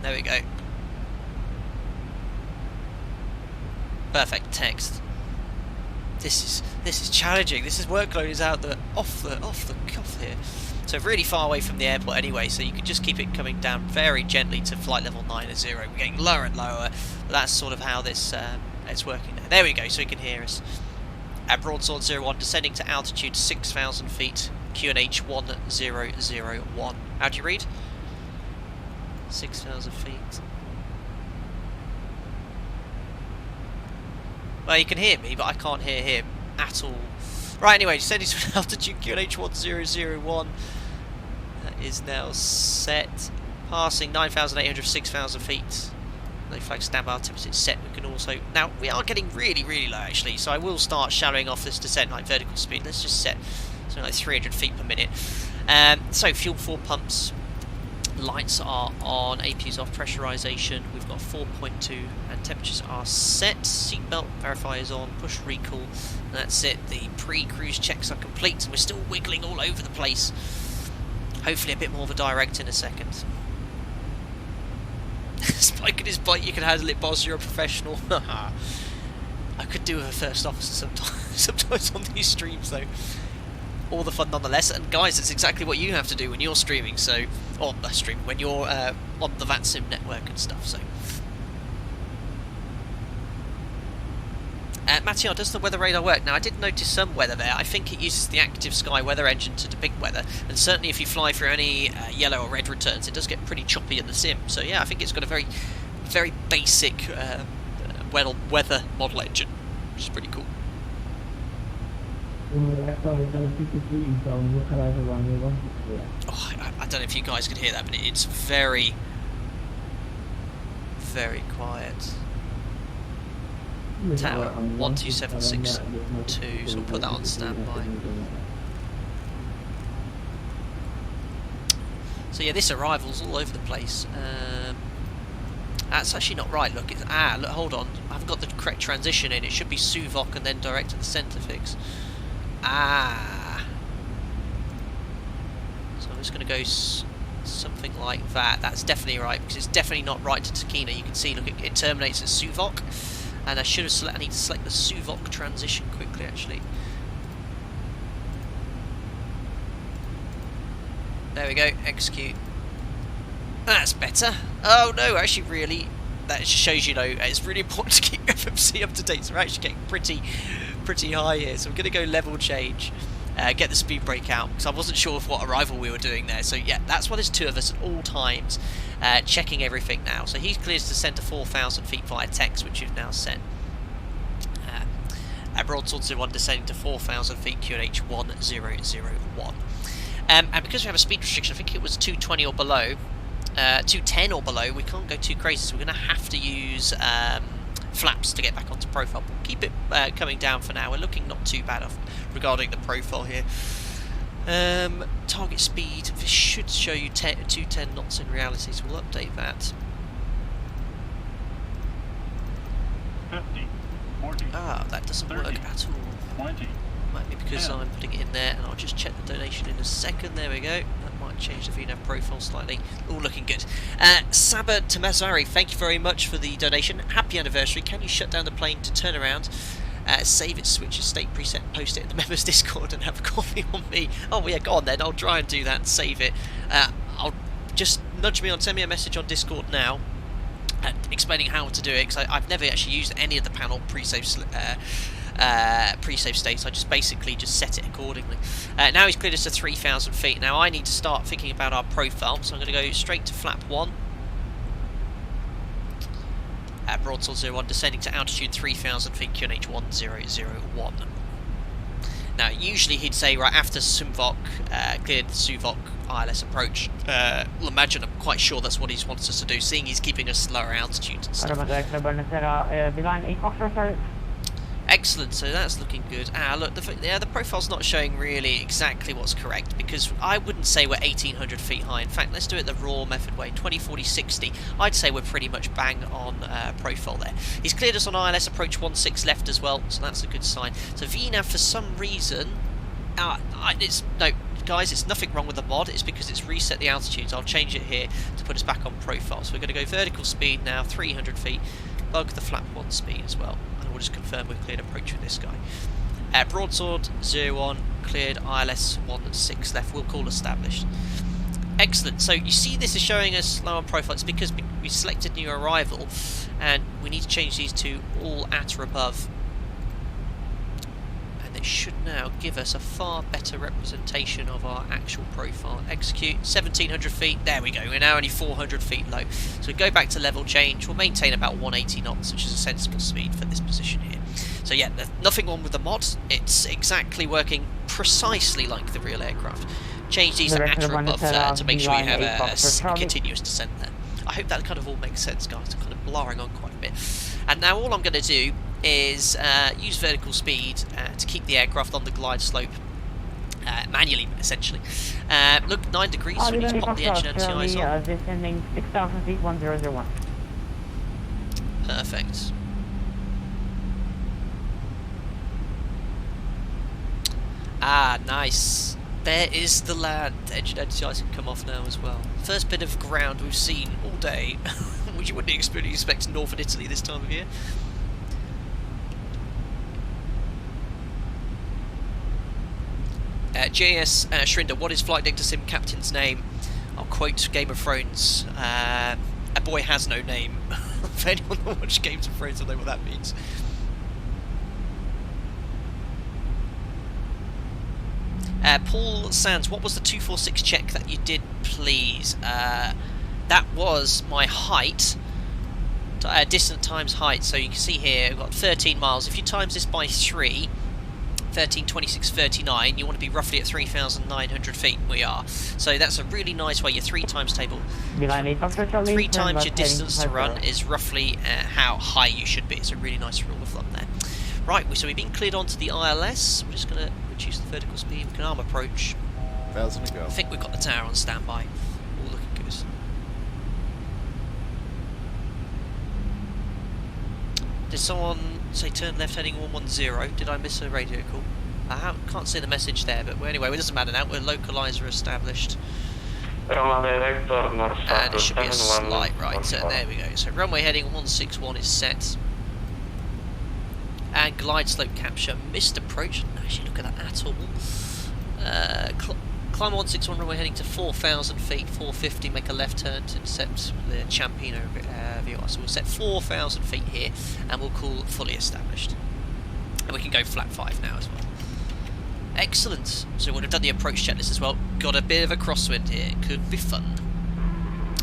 There we go. Perfect text. This is challenging. This is workload is out the off the cuff here. So really far away from the airport anyway. So you can just keep it coming down very gently to flight level 90. We're getting lower and lower. But that's sort of how this it's working now. There we go. So he can hear us. At broadsword 01, descending to altitude 6,000 feet. QNH 1001. How do you read? 6,000 feet. Well, you can hear me, but I can't hear him at all. Right, anyway, descending to altitude QNH 1001. That is now set. Passing 9,800, 6,000 feet. No flag standby temperature is set. We can also... Now, we are getting really, really low, actually, so I will start shallowing off this descent, like vertical speed. Let's just set something like 300 feet per minute. So, fuel 4 pumps. Lights are on, APU's off, pressurization, we've got 4.2 and temperatures are set, seatbelt verifier is on, push recall, and that's it. The pre-cruise checks are complete and we're still wiggling all over the place. Hopefully a bit more of a direct in a second. Spike at his bike, you can handle it, boss, you're a professional. I could do with a first officer sometimes on these streams though. all the fun nonetheless. And guys, it's exactly what you have to do when you're streaming. So, or when you're on the VATSIM network and stuff. So. Mattia, does the weather radar work? Now, I did notice some weather there. I think it uses the active sky weather engine to depict weather, and certainly if you fly through any yellow or red returns, it does get pretty choppy in the sim. So yeah, I think it's got a very, very basic weather model engine, which is pretty cool. Oh, I don't know if you guys could hear that, but it's very, very quiet. Tower 12762, so we'll put that on standby. So yeah, this arrival's all over the place. That's actually not right. Look, it's look, hold on. I haven't got the correct transition in. It should be Suvok and then direct to the centre fix. So I'm just going to go something like that. That's definitely right, because it's definitely not right to Takina. You can see, look, it terminates at Suvok. And I should have I need to select the Suvok transition quickly, actually. There we go, execute. That's better. Oh no, actually really, that just shows you know, it's really important to keep FMC up to date, so we're actually getting pretty high here. So I'm going to go level change, get the speed brake out, because I wasn't sure of what arrival we were doing there. So yeah, that's why there's two of us at all times. Checking everything now. So he clears the centre 4,000 feet via text, which you've now sent. Broadsword 01 descending to 4,000 feet, QNH 1001. And because we have a speed restriction, I think it was 220 or below, 210 or below, we can't go too crazy, so we're going to have to use flaps to get back onto profile. We'll keep it coming down for now. We're looking not too bad off regarding the profile here. Target speed, this should show you 210 knots in reality, so we'll update that. 50, 40, that doesn't 30, work at all. 20. Might be because 10. I'm putting it in there, and I'll just check the donation in a second. There we go. That might change the VNAV profile slightly. All looking good. Saba Tamazari, thank you very much for the donation. Happy anniversary. Can you shut down the plane to turn around? Save it, switch a state preset, post it in the members Discord and have a coffee on me. Oh yeah, go on then, I'll try and do that and save it. I'll just nudge me on, send me a message on Discord now explaining how to do it, because I've never actually used any of the panel pre-save states. I just basically set it accordingly. Now he's cleared us to 3,000 feet. Now I need to start thinking about our profile, so I'm going to go straight to flap 1. Broadsword 01 descending to altitude 3,000 feet, QNH 1001. Now usually he'd say right after Suvok cleared the Suvok ILS approach. Well, imagine, I'm quite sure that's what he wants us to do, seeing he's keeping us lower altitude and stuff. Excellent, so that's looking good. Look, the profile's not showing really exactly what's correct, because I wouldn't say we're 1,800 feet high. In fact, let's do it the raw method way, 20, 40, 60. I'd say we're pretty much bang on profile there. He's cleared us on ILS approach 16 left as well, so that's a good sign. So VNAV, for some reason, no, guys, it's nothing wrong with the mod, it's because it's reset the altitudes. I'll change it here to put us back on profile. So we're going to go vertical speed now, 300 feet, bug the flap 1 speed as well. We'll just confirm we've cleared approach with this guy. Broadsword 01 cleared, ILS 16 left, we'll call established. Excellent, so you see this is showing us low on profile. It's because we selected new arrival and we need to change these to all at or above. And it should now give us a far better representation of our actual profile. Execute, 1,700 feet, there we go, we're now only 400 feet low. So we go back to level change, we'll maintain about 180 knots, which is a sensible speed for this position here. So yeah, there's nothing wrong with the mod, it's exactly working precisely like the real aircraft. Change these to at or above to make sure you have a continuous descent there. I hope that kind of all makes sense, guys. I'm kind of blurring on quite a bit. And now all I'm going to do is use vertical speed to keep the aircraft on the glide slope manually, essentially. Look, 9 degrees, so we need to pop the engine anti-ice on. Descending 6,000 feet, 1001. Perfect. Nice. There is the land. Engine anti-ice can come off now as well. First bit of ground we've seen all day, which you wouldn't expect in northern Italy this time of year. JS Shrinder, what is Flight Deck to Sim captain's name? I'll quote Game of Thrones. A boy has no name. If anyone that watched Games of Thrones will know what that means. Paul Sands, what was the 246 check that you did, please? That was my height, distant times height. So you can see here, I've got 13 miles. If you times this by 3, 13, 26, 39, you want to be roughly at 3,900 feet. We are. So that's a really nice way. Your 3 times table. 3 times your distance to run is roughly how high you should be. It's a really nice rule of thumb there. Right, so we've been cleared onto the ILS. We're just going to reduce the vertical speed. We can arm approach. 1,000 to go. I think we've got the tower on standby. All looking good. Did someone say turn left heading 110? Did I miss a radio call? I can't see the message there, but anyway, it doesn't matter now. We're localizer established. And it should be a slight right turn. There we go. So runway heading 161 is set. And glide slope capture, missed approach. Didn't actually look at that at all. Climb 161, runway heading to 4,000 feet, 450, make a left turn to intercept the Ciampino VOR. So we'll set 4,000 feet here, and we'll call fully established. And we can go flat 5 now as well. Excellent. So we'd have done the approach checklist as well. Got a bit of a crosswind here. Could be fun.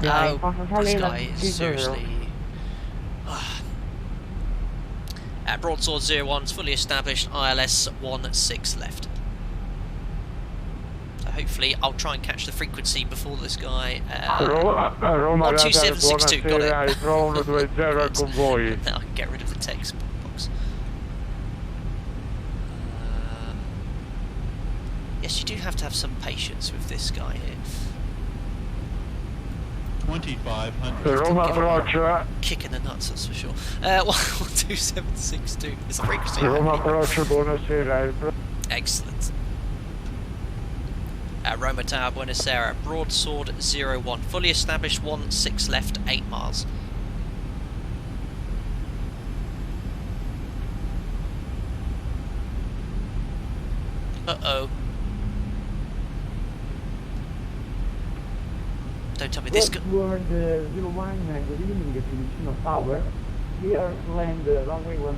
Oh, this guy is seriously... Broadsword 01 is fully established, ILS 16 left. So hopefully I'll try and catch the frequency before this guy. 12762, got it. Now I can get rid of the text box. Yes, you do have to have some patience with this guy here. 2,500. Kick in the nuts, that's for sure. 12762 is the frequency. Excellent. Roma Tower, Buenos Aires, Broadsword 01, fully established, 16 left, 8 miles. Uh-oh. Don't tell me this. Broadsword 01, good evening, Fiumicino Tower. Here, land runway 1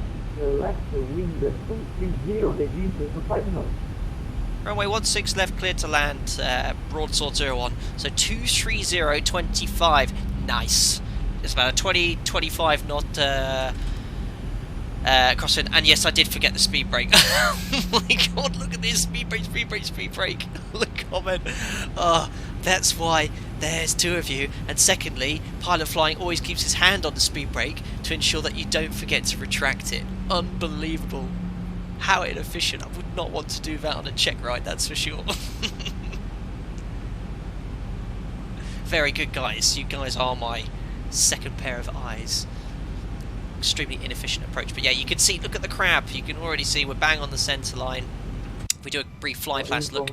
left, wind 230 degrees to 5 knots. Runway 16 left, cleared to land, Broadsword 01. So 230.25, nice. It's about a 20-25 knot crosswind. And yes, I did forget the speed brake. Oh my god, look at this, speed brake, speed brake, speed brake. The comment. Oh, that's why there's 2 of you. And secondly, pilot flying always keeps his hand on the speed brake to ensure that you don't forget to retract it. Unbelievable. How inefficient. I would not want to do that on a check ride, that's for sure. Very good, guys. You guys are my second pair of eyes. Extremely inefficient approach. But yeah, you can see, look at the crab. You can already see we're bang on the centre line. If we do a brief fly past look.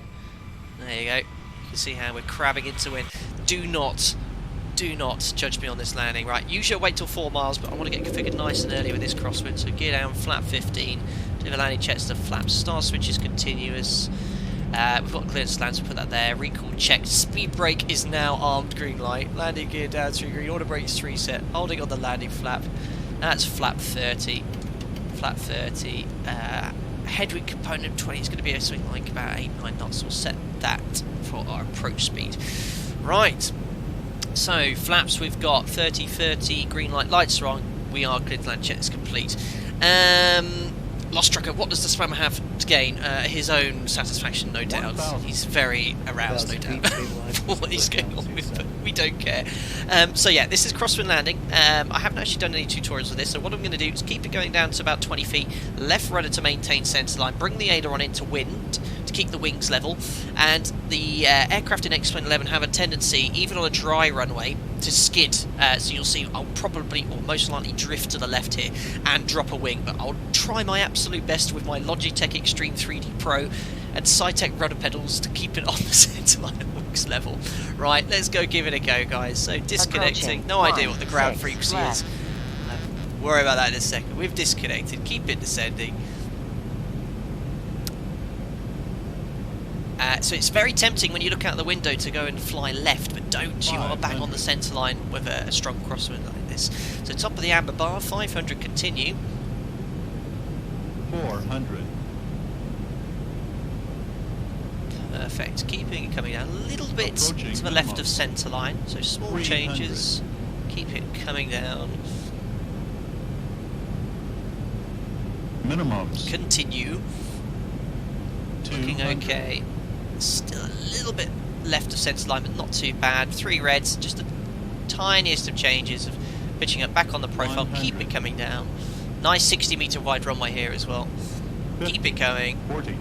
There you go. You can see how we're crabbing into wind. Do not judge me on this landing. Right, usually I wait till 4 miles, but I want to get configured nice and early with this crosswind. So gear down, flap 15. Do the landing checks, the flap star switch is continuous. We've got clearance lands, we'll put that there. Recall checked. Speed brake is now armed, green light. Landing gear down 3 green, auto brakes 3 set. Holding on the landing flap. That's flap 30. Flap 30. Headwind component 20 is going to be something like about 8-9 knots. We'll set that for our approach speed. Right. So flaps, we've got 30, green light, lights are on. We are cleared to land, checks complete. Lost Trucker, what does the spammer have to gain? His own satisfaction, no doubt. He's very aroused, no doubt, for what he's going on with, but we don't care. So yeah, this is crosswind landing. I haven't actually done any tutorials with this, so what I'm going to do is keep it going down to about 20 feet, left rudder to maintain centre line, bring the aileron into wind to keep the wings level, and the aircraft in X-Plane 11 have a tendency, even on a dry runway, to skid. So you'll see I'll probably, or most likely, drift to the left here and drop a wing, but I'll try my absolute best with my Logitech Extreme 3D Pro and Cytec rudder pedals to keep it on the centre line at wings level. Right, let's go give it a go, guys. So disconnecting, no idea what the ground frequency is. Worry about that in a second. We've disconnected, keep it descending. So it's very tempting when you look out the window to go and fly left, but don't. You want to bang on the centre line with a strong crosswind like this. So top of the amber bar, 500 continue. 400. Perfect. Keeping it coming down a little bit Approaching to the left minimum. of centre line. So small 300. changes. Keep it coming down. Minimums. Continue. Looking 200. okay. Still a little bit left of centre line, but not too bad. 3 reds, just the tiniest of changes of pitching it back on the profile. 100. Keep it coming down. Nice 60-metre wide runway here as well. 50. Keep it going. 40.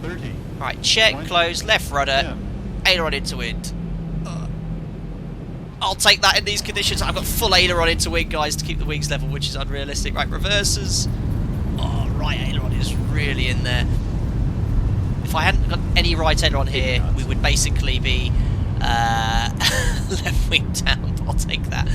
30. Right, check, 20. close, left rudder, 10. aileron into wind. I'll take that in these conditions. I've got full aileron into wind, guys, to keep the wings level, which is unrealistic. Right, reversers. Oh, right aileron is really in there. If I hadn't got any right aileron here, we would basically be left wing down. I'll take that.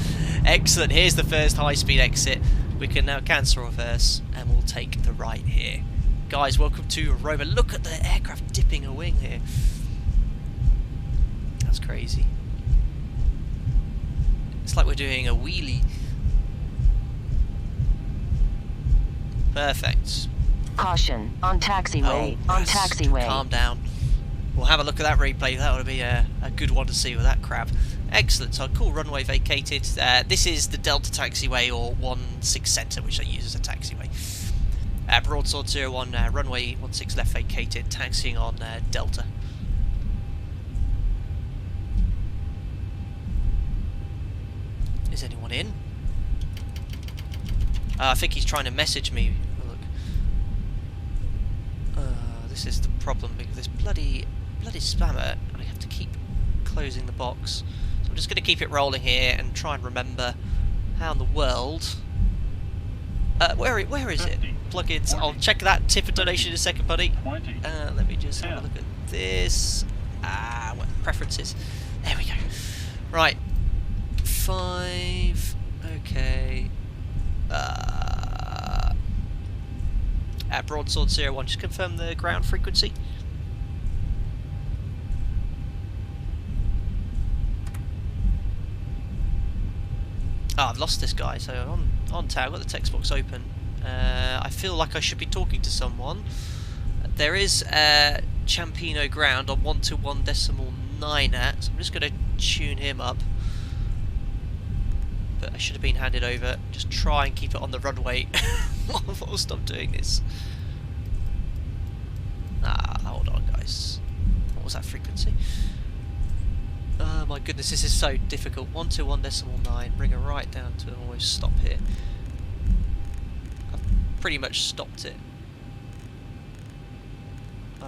Excellent. Here's the first high-speed exit. We can now cancel reverse, and we'll take the right here. Guys, welcome to Roma. Look at the aircraft dipping a wing here. That's crazy. It's like we're doing a wheelie. Perfect. Caution. On taxiway. Oh, On yes. taxiway. Calm down. We'll have a look at that replay. That would be a good one to see with that crab. Excellent. So cool, runway vacated. This is the Delta taxiway, or 16 centre, which I use as a taxiway. Broadsword 01, runway 16 left vacated, taxiing on Delta. Is anyone in? I think he's trying to message me. Look. This is the problem, because this bloody spammer, I have to keep closing the box. So I'm just going to keep it rolling here and try and remember how in the world... where is it? 50, Plugins. 40, I'll check that tip and donation in a second, buddy. 20. Let me just have a 10. look at this. What, preferences. There we go. Right. 5. Okay. Broadsword 01. Just confirm the ground frequency. I've lost this guy. So on tower, I've got the text box open. I feel like I should be talking to someone. There is Ciampino ground on 121.9 at, so I'm just going to tune him up. But I should have been handed over. Just try and keep it on the runway whilst I'm doing this. Hold on, guys. What was that frequency? Oh my goodness, this is so difficult. 121.9. Bring her right down to almost stop here. I've pretty much stopped it.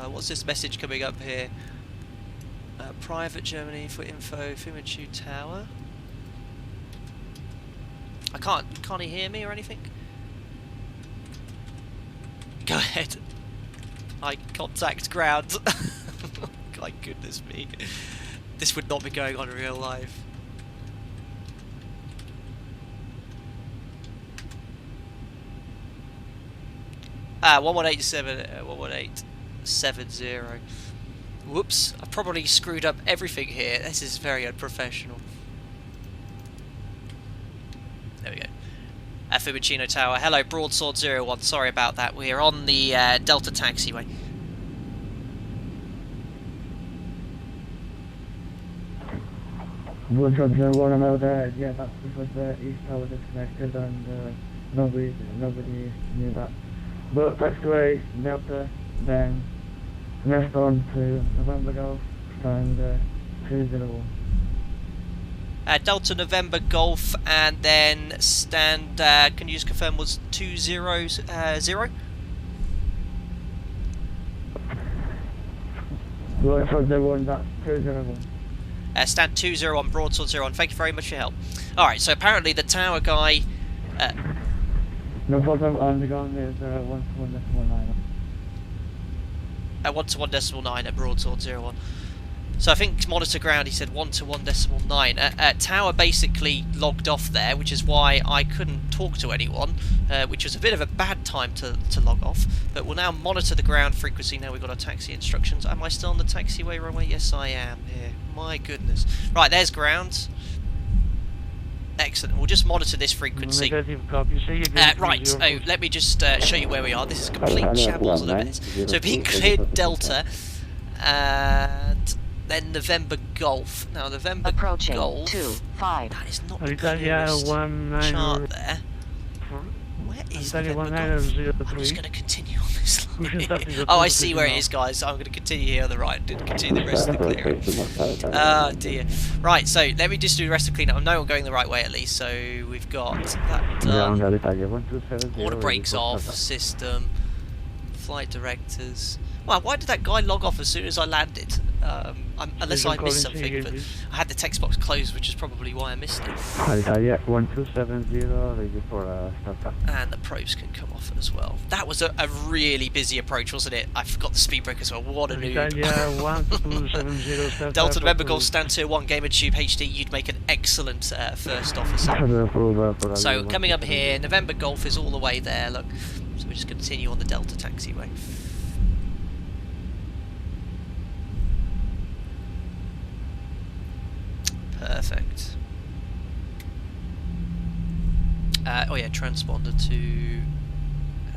What's this message coming up here? Private Germany for info. Fiumicino Tower. Can't he hear me or anything? Go ahead. I contact ground. My goodness me. This would not be going on in real life. Ah, 11870. Whoops, I've probably screwed up everything here. This is very unprofessional. There we go. Fiumicino Tower. Hello, Broadsword 01. Sorry about that. We're on the Delta taxiway. Broadsword 01, I know that, yeah, that's because the east tower disconnected and nobody knew that. But taxiway, Delta, then next on to November Golf, and 201. Delta November Golf, and then stand, can you just confirm, was 200? Broadsword 01, that's 201. Stand 201, Broadsword 01. Thank you very much for your help. Alright, so apparently the tower guy... No problem, and the gun is 121.9. 121.9 at Broadsword 01. So I think monitor ground, he said 1 to 1.9. Tower basically logged off there, which is why I couldn't talk to anyone, which was a bit of a bad time to log off. But we'll now monitor the ground frequency. Now we've got our taxi instructions. Am I still on the taxiway runway? Yes, I am. Yeah. My goodness. Right, there's ground. Excellent. We'll just monitor this frequency. Right, so let me just show you where we are. This is complete shambles of a mess. So being cleared Delta, and then November Golf. Now November Approaching Golf. 2-5. That is not the clearest chart there. Where is November Golf? I'm just going to continue on this line. Oh, I see where it is, guys. I'm going to continue here on the right and continue the rest of the clearing. Ah, dear. Right, so let me just do the rest of the cleanup. I know I'm going the right way at least. So we've got that done. All the brakes off, system, flight directors. Wow, why did that guy log off as soon as I landed? Unless I missed something, but I had the text box closed, which is probably why I missed it. 1270, ready for startup. And the probes can come off as well. That was a really busy approach, wasn't it? I forgot the speed brake as well. What a noob. Delta November Golf Stand 2-1 Gamer Tube HD. You'd make an excellent first officer. So coming up here, November Golf is all the way there. Look, so we just continue on the Delta taxiway. Perfect. Oh yeah, transponder to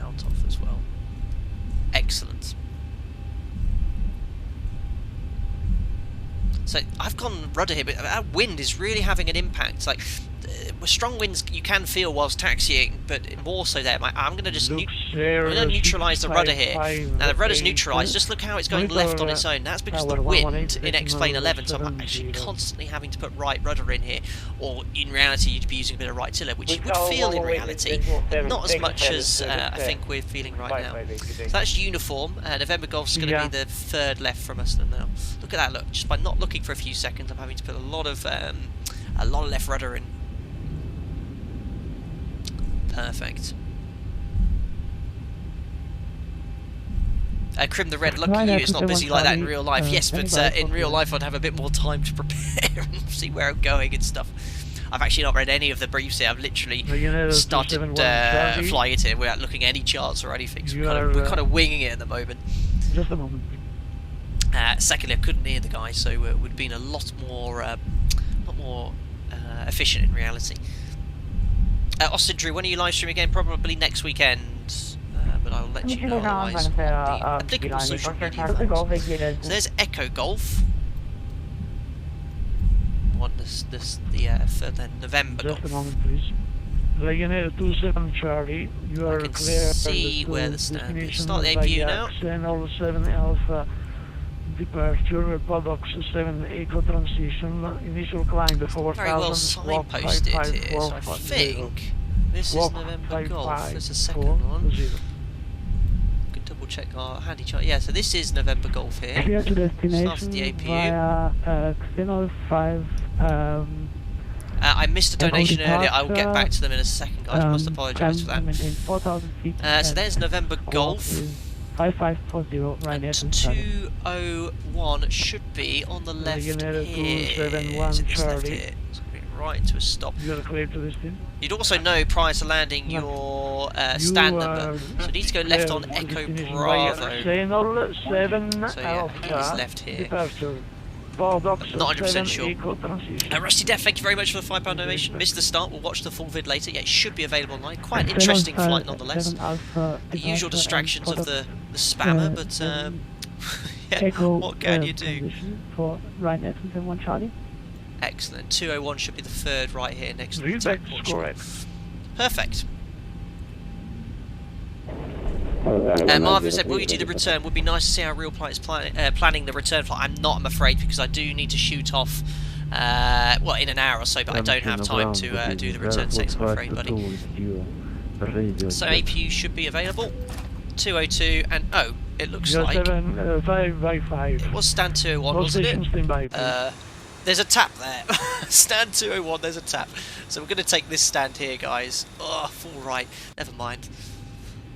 out off as well. Excellent. So I've gone rudder here, but that wind is really having an impact. Like with strong winds, you can feel whilst taxiing, but more so there. I'm going to just neutralise the rudder here. Now the rudder's neutralised. Just look how it's going left on its own. That's because of the wind in X-Plane 11. So I'm actually constantly having to put right rudder in here, or in reality you'd be using a bit of right tiller, which you would feel in reality, but not as much as I think we're feeling right now. So that's uniform. November Golf's going to be the third left from us now. Look at that! Look, just by not looking for a few seconds, I'm having to put a lot of left rudder in. Perfect. Crim the Red, lucky you, it's not busy like that in real life. Yes, but in real life I'd have a bit more time to prepare and see where I'm going and stuff. I've actually not read any of the briefs here. I've literally started flying it here without looking at any charts or anything. So we're kind of winging it at the moment. Just a moment. Secondly, I couldn't hear the guy, so it would have been a lot more efficient in reality. Austin Drew, when are you live streaming again? Probably next weekend, but I'll let you know otherwise on the applicable social media accounts. So there's Echo Golf. The November Golf. Just a moment, please. Legionnaire 27 Charlie, you are I can clear see where the stand is. Start the APU now. Channel 7 Alpha, departure, paddocks 7 Echo transition, initial climb before 4000. Very well signposted here, so I think this is November Golf. There's a second one. Could double check our handy chart. Yeah, so this is November Golf here. Clear to destination Starts the APU. via Xenol 5. I missed a donation earlier. I will get back to them in a second, guys. I must apologise for that. So there's November Golf. 5540 right And 201 should be on the left here. Is it this left here? It's going right to a stop. You are clear to this thing? You'd also know prior to landing your stand number. So you need to go left on Echo Bravo. Channel 7 So yeah, I think it's left here. Departure. Not 100% sure. Rusty Death, thank you very much for the £5 donation. Missed the start, we'll watch the full vid later. Yeah, it should be available online. Quite an interesting flight nonetheless. The usual distractions of the spammer, but yeah, what can you do? For right next to 1 Charlie. Excellent. 201 should be the third right here next to the Read attack back port. correct. Perfect. Marvin said, will you do the return? Would be nice to see how real pilot is planning the return flight. I'm not, I'm afraid, because I do need to shoot off, well, in an hour or so, but I don't have time to do the return sex, I'm afraid, buddy. So APU should be available. 202, and oh, it looks like it was stand 201, wasn't it? There's a tap there. Stand 201, there's a tap. So we're going to take this stand here, guys. Oh, full right. Never mind.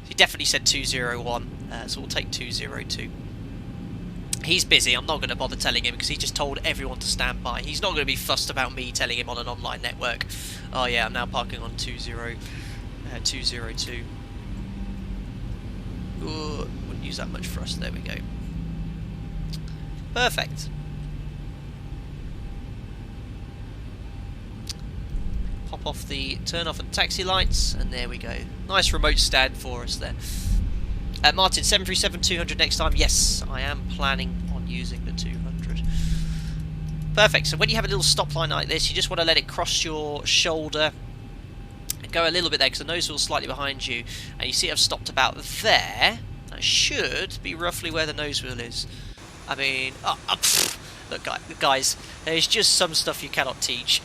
He definitely said 201, so we'll take 202. He's busy. I'm not going to bother telling him because he just told everyone to stand by. He's not going to be fussed about me telling him on an online network. Oh yeah, I'm now parking on 202. Ooh, wouldn't use that much for us. There we go. Perfect. Pop off the turn off and taxi lights, and there we go. Nice remote stand for us there. Martin, 737-200 next time. Yes, I am planning on using the 200. Perfect. So when you have a little stop line like this, you just want to let it cross your shoulder and go a little bit there because the nose wheel's slightly behind you, and you see I've stopped about there. That should be roughly where the nose wheel is. I mean, look, guys, there's just some stuff you cannot teach.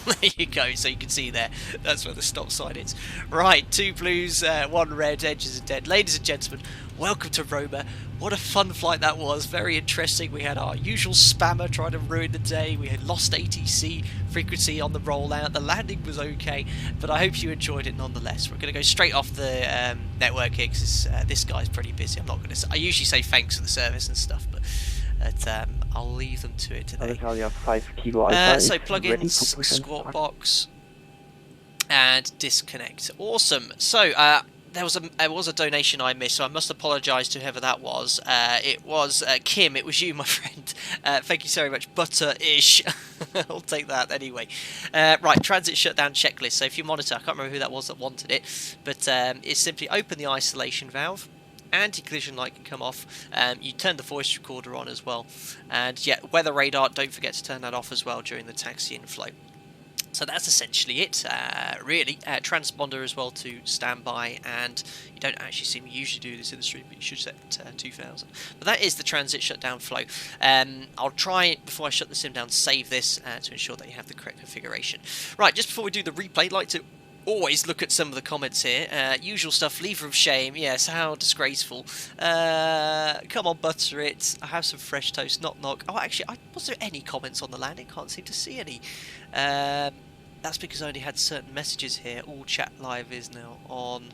There you go, so you can see there. That's where the stop sign is. Right, 2 blues, 1 red, edges are dead. Ladies and gentlemen, welcome to Roma. What a fun flight that was. Very interesting. We had our usual spammer trying to ruin the day. We had lost ATC frequency on the rollout. The landing was okay, but I hope you enjoyed it nonetheless. We're going to go straight off the network here because this guy's pretty busy. I'm not going to. I usually say thanks for the service and stuff, but I'll leave them to it today. Alitalia 5 Kilo Alpha So is plugins, ready for push and squat start. box, and disconnect. Awesome. So there was a donation I missed, so I must apologise to whoever that was. It was Kim. It was you, my friend. Thank you so much. Butter-ish. I'll take that anyway. Right, transit shutdown checklist. So if you monitor, I can't remember who that was that wanted it, but it's simply open the isolation valve. Anti-collision light can come off. You turn the voice recorder on as well, and yeah, weather radar, don't forget to turn that off as well during the taxi inflow. So that's essentially it, really. Transponder as well to standby, and you don't actually see me usually do this in the stream, but you should set 2000. But that is the transit shutdown flow. I'll try, before I shut the sim down, save this to ensure that you have the correct configuration. Right, just before we do the replay, I'd like to always look at some of the comments here. Usual stuff, lever of shame. Yes, how disgraceful. Come on, butter it. I have some fresh toast. Knock, knock. Oh, actually, was there any comments on the landing? Can't seem to see any. That's because I only had certain messages here. All chat live is now on.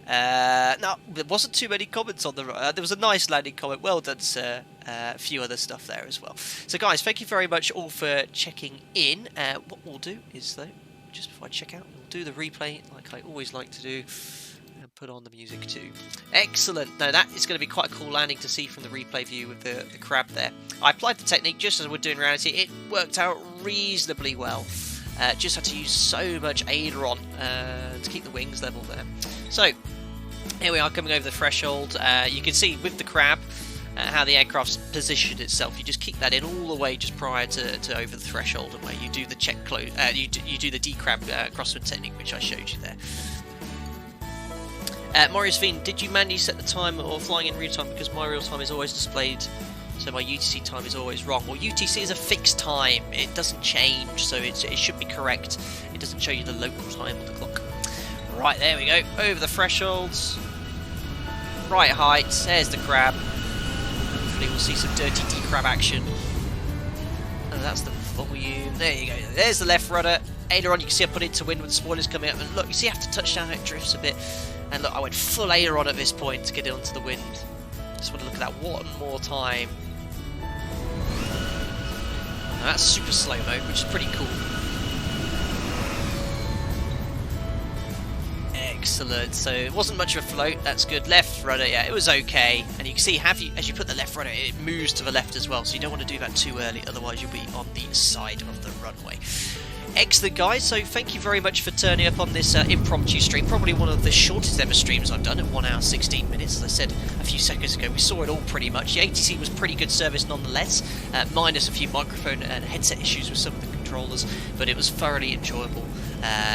No, there wasn't too many comments on the... there was a nice landing comment. Well done, sir. A few other stuff there as well. So, guys, thank you very much all for checking in. What we'll do is, though, just before I check out, we'll do the replay like I always like to do, and put on the music too. Excellent. Now that is going to be quite a cool landing to see from the replay view with the crab there. I applied the technique just as I would do in reality. It worked out reasonably well. Just had to use so much aileron to keep the wings level there. So here we are coming over the threshold. You can see with the crab how the aircraft's positioned itself. You just keep that in all the way just prior to over the threshold, and where you do the check close, you do the decrab crosswind technique, which I showed you there. Marius Veen, did you manually set the time or flying in real time? Because my real time is always displayed, so my UTC time is always wrong. Well, UTC is a fixed time. It doesn't change, so it should be correct. It doesn't show you the local time on the clock. Right, there we go. Over the thresholds. Right height. There's the crab. Hopefully we'll see some dirty decrab action. And that's the volume. There you go. There's the left rudder. Aileron, you can see I put it into wind with the spoilers coming up. And look, you see after touchdown it drifts a bit. And look, I went full aileron at this point to get it onto the wind. Just want to look at that one more time. Now that's super slow mode, which is pretty cool. Excellent. So it wasn't much of a float. That's good. Left rudder, yeah, it was okay. And you can see, as you put the left rudder, it moves to the left as well. So you don't want to do that too early, otherwise you'll be on the side of the runway. Excellent, guys. So thank you very much for turning up on this impromptu stream. Probably one of the shortest ever streams I've done at 1 hour 16 minutes. As I said a few seconds ago, we saw it all pretty much. The ATC was pretty good service nonetheless, minus a few microphone and headset issues with some of the controllers, but it was thoroughly enjoyable.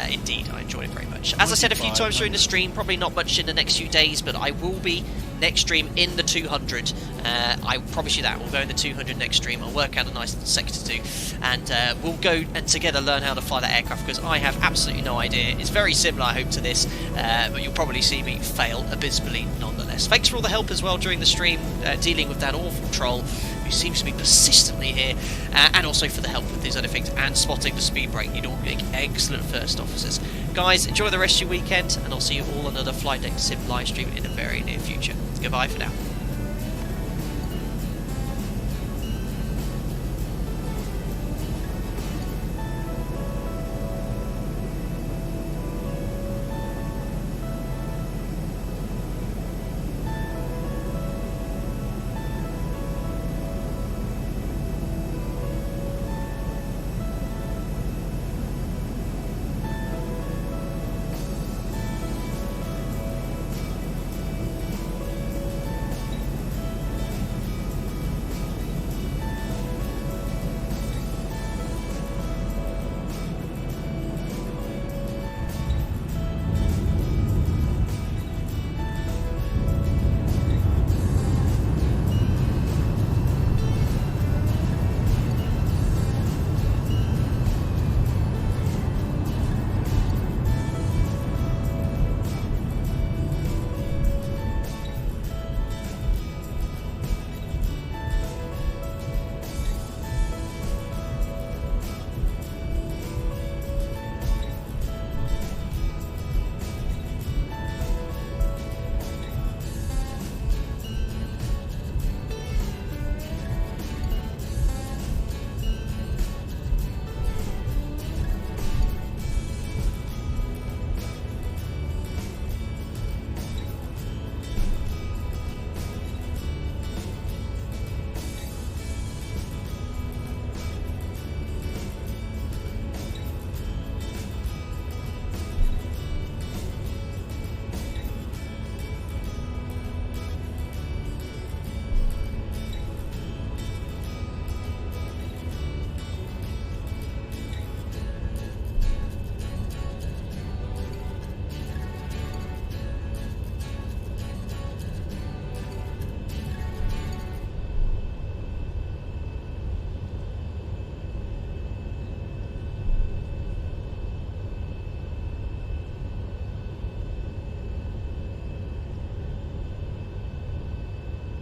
Indeed, I enjoyed it very much. As I said a few times during the stream, probably not much in the next few days, but I will be next stream in the 200. I promise you that. We'll go in the 200 next stream. I'll work out a nice sector 2, and we'll go and together learn how to fly that aircraft, because I have absolutely no idea. It's very similar, I hope, to this, but you'll probably see me fail abysmally nonetheless. Thanks for all the help as well during the stream, dealing with that awful troll who seems to be persistently here, and also for the help with these other things, and spotting the speed brake. You'd all make excellent first officers. Guys, enjoy the rest of your weekend, and I'll see you all on another Flight Deck Sim live stream in the very near future. Goodbye for now.